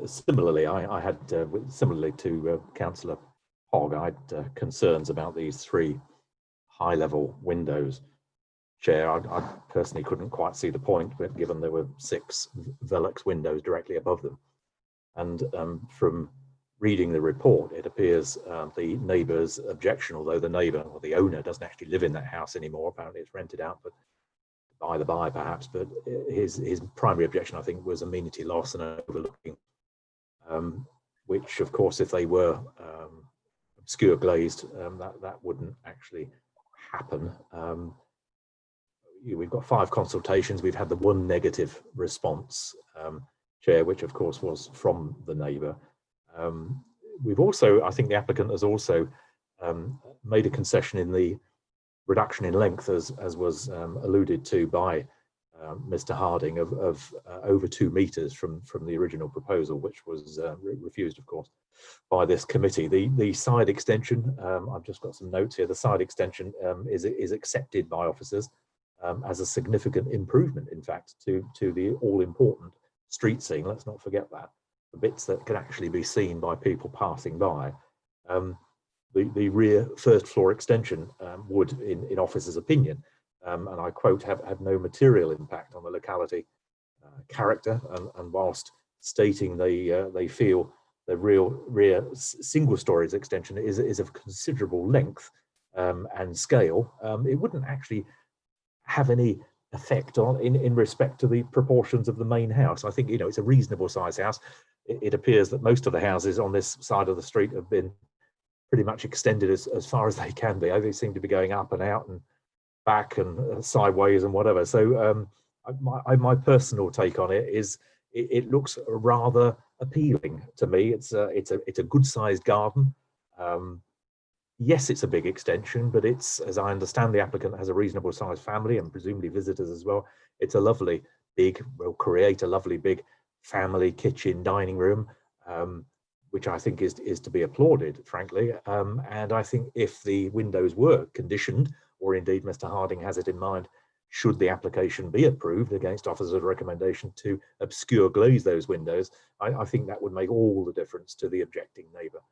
Similarly, I had, similarly to Councillor Hogg, I had concerns about these three high-level windows. Chair, I personally couldn't quite see the point, but given there were 6 Velux windows directly above them. And from reading the report, it appears the neighbour's objection, although the neighbour or the owner doesn't actually live in that house anymore, apparently it's rented out, but by the by perhaps, but his primary objection, I think, was amenity loss and overlooking, which of course, if they were obscure glazed, that wouldn't actually happen. We've got 5 consultations, we've had the 1 negative response, Chair, which of course was from the neighbour. We've also, I think the applicant has also made a concession in the reduction in length, as was alluded to by Mr. Harding, of over 2 metres from the original proposal, which was refused, of course, by this committee. The side extension, I've just got some notes here. The side extension is accepted by officers as a significant improvement, in fact, to the all-important street scene. Let's not forget that. The bits that can actually be seen by people passing by. The rear first floor extension would, in officers' opinion, and I quote, have no material impact on the locality character, and whilst stating they feel the rear single stories extension is of considerable length and scale, it wouldn't actually have any effect on in respect to the proportions of the main house. I think, you know, it's a reasonable size house. It appears that most of the houses on this side of the street have been pretty much extended as far as they can be. They seem to be going up and out and back and sideways and whatever. So my personal take on it is it looks rather appealing to me. It's a good sized garden. Yes, it's a big extension, but it's, as I understand, the applicant has a reasonable sized family and presumably visitors as well. It's a lovely big, will create a lovely big family kitchen dining room, which I think is to be applauded, frankly. And I think if the windows were conditioned, or indeed Mr. Harding has it in mind, should the application be approved against officer's recommendation to obscure glaze those windows, I think that would make all the difference to the objecting neighbour.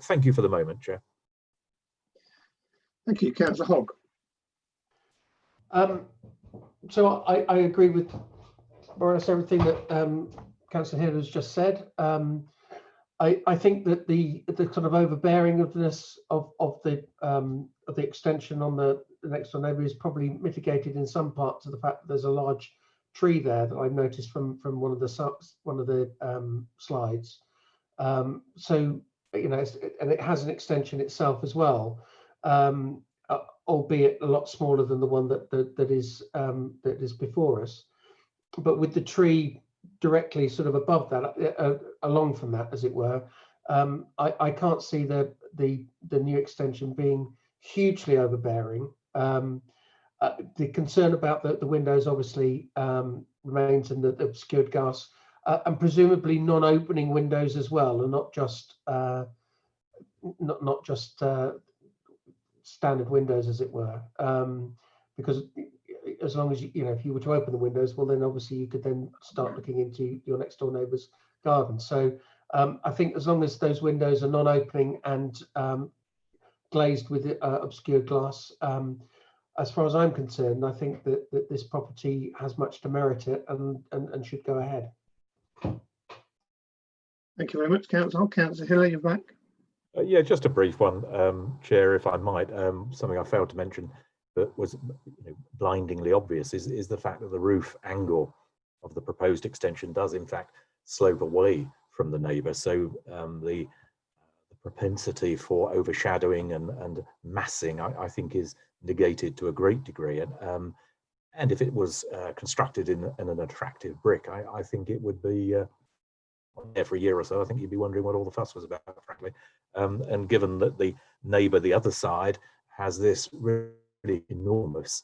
Thank you for the moment, Chair. Thank you, Councillor Hogg. So I agree with more or less everything that Councillor Hill has just said. I think that the sort of overbearingness of the extension on the next door neighbour is probably mitigated in some part to the fact that there's a large tree there that I've noticed from one of the slides. So you know, and it has an extension itself as well, albeit a lot smaller than the one that is before us. But with the tree directly sort of above that, along from that, as it were, I can't see the new extension being hugely overbearing. The concern about the windows obviously remains, and the obscured glass, and presumably non-opening windows as well, and not just standard windows, as it were, because as long as you know, if you were to open the windows, well, then obviously you could then start looking into your next door neighbour's garden. So I think as long as those windows are non-opening and glazed with obscure glass, as far as I'm concerned, I think that this property has much to merit it and should go ahead. Thank you very much, Councillor Hogg. Councillor Hill, you're back. Yeah, just a brief one, Chair, if I might. Something I failed to mention that was blindingly obvious is the fact that the roof angle of the proposed extension does in fact slope away from the neighbour. So the propensity for overshadowing and massing, I think, is negated to a great degree. And if it was constructed in an attractive brick, I think it would be there for a year or so. I think you'd be wondering what all the fuss was about, frankly. And given that the neighbour, the other side, has this really enormous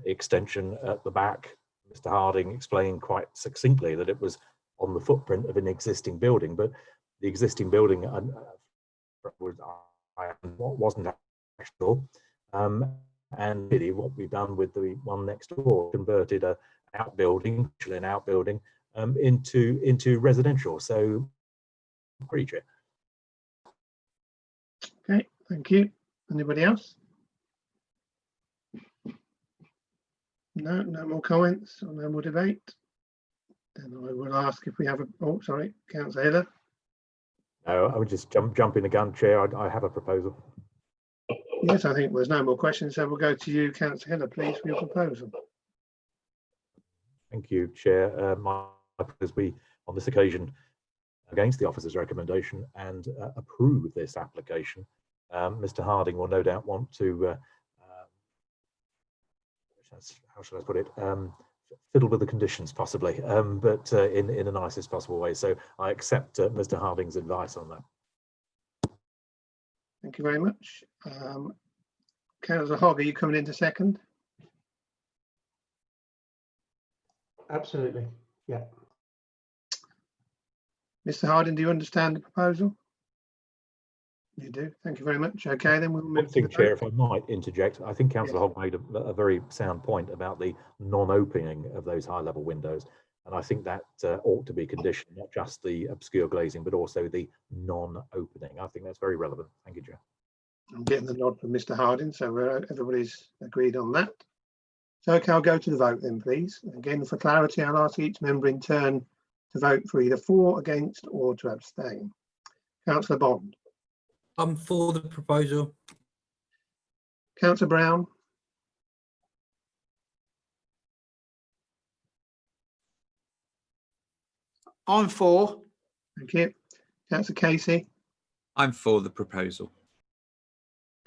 extension at the back, Mr. Harding explained quite succinctly that it was on the footprint of an existing building, but the existing building wasn't actual. And really what we've done with the one next door, converted an outbuilding into residential. So, pretty Chair. Okay, thank you. Anybody else? No more comments or no more debate. Then I will ask if we have a. Oh, sorry, Councillor Hiller. No, I would just jump in the gun, Chair. I have a proposal. Yes, I think there's no more questions, so we'll go to you, Councillor Hiller, please, for your proposal. Thank you, Chair. My proposal be on this occasion against the officer's recommendation and approve this application. Mr. Harding will no doubt want to, how should I put it, fiddle with the conditions possibly, but in the nicest possible way. So I accept Mr. Harding's advice on that. Thank you very much. Councillor Hogg, are you coming into second? Absolutely, yeah. Mr. Harding, do you understand the proposal? You do. Thank you very much. Okay, then we'll move to the Chair, vote. if I might interject, I think Councillor Hogg made a very sound point about the non-opening of those high-level windows, and I think that ought to be conditioned, not just the obscure glazing, but also the non-opening. I think that's very relevant. Thank you, Chair. I'm getting the nod from Mr. Harding, so everybody's agreed on that. So, okay, I'll go to the vote then, please. Again, for clarity, I'll ask each member in turn to vote for either for, against, or to abstain. Councillor Bond. I'm for the proposal. Councillor Brown. I'm for. Thank you. Councillor Casey. I'm for the proposal.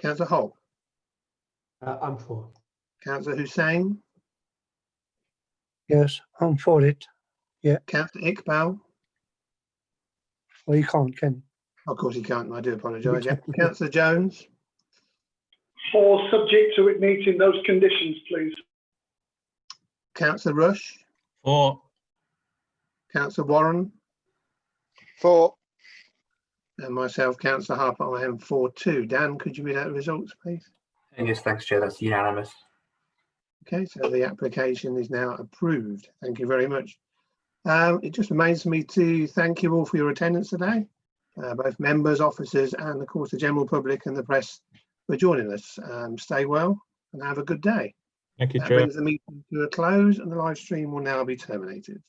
Councillor Hobb, I'm for. Councillor Hussain, Yes, I'm for it. Councillor Iqbal. Well, you can't, can Of course he can't, I do apologise. Yeah. Councillor Jones, For, subject to it meeting those conditions, please. Councillor Rush, For. Councillor Warren, For. and myself, Councillor Harper, I am for too. Dan, could you read out the results, please? Yes, thanks, Chair. That's unanimous. Okay, so the application is now approved. Thank you very much. It just remains for me to thank you all for your attendance today, both members, officers, and of course the general public and the press for joining us. Stay well and have a good day. Thank you, That Chair. brings the meeting to a close and the live stream will now be terminated.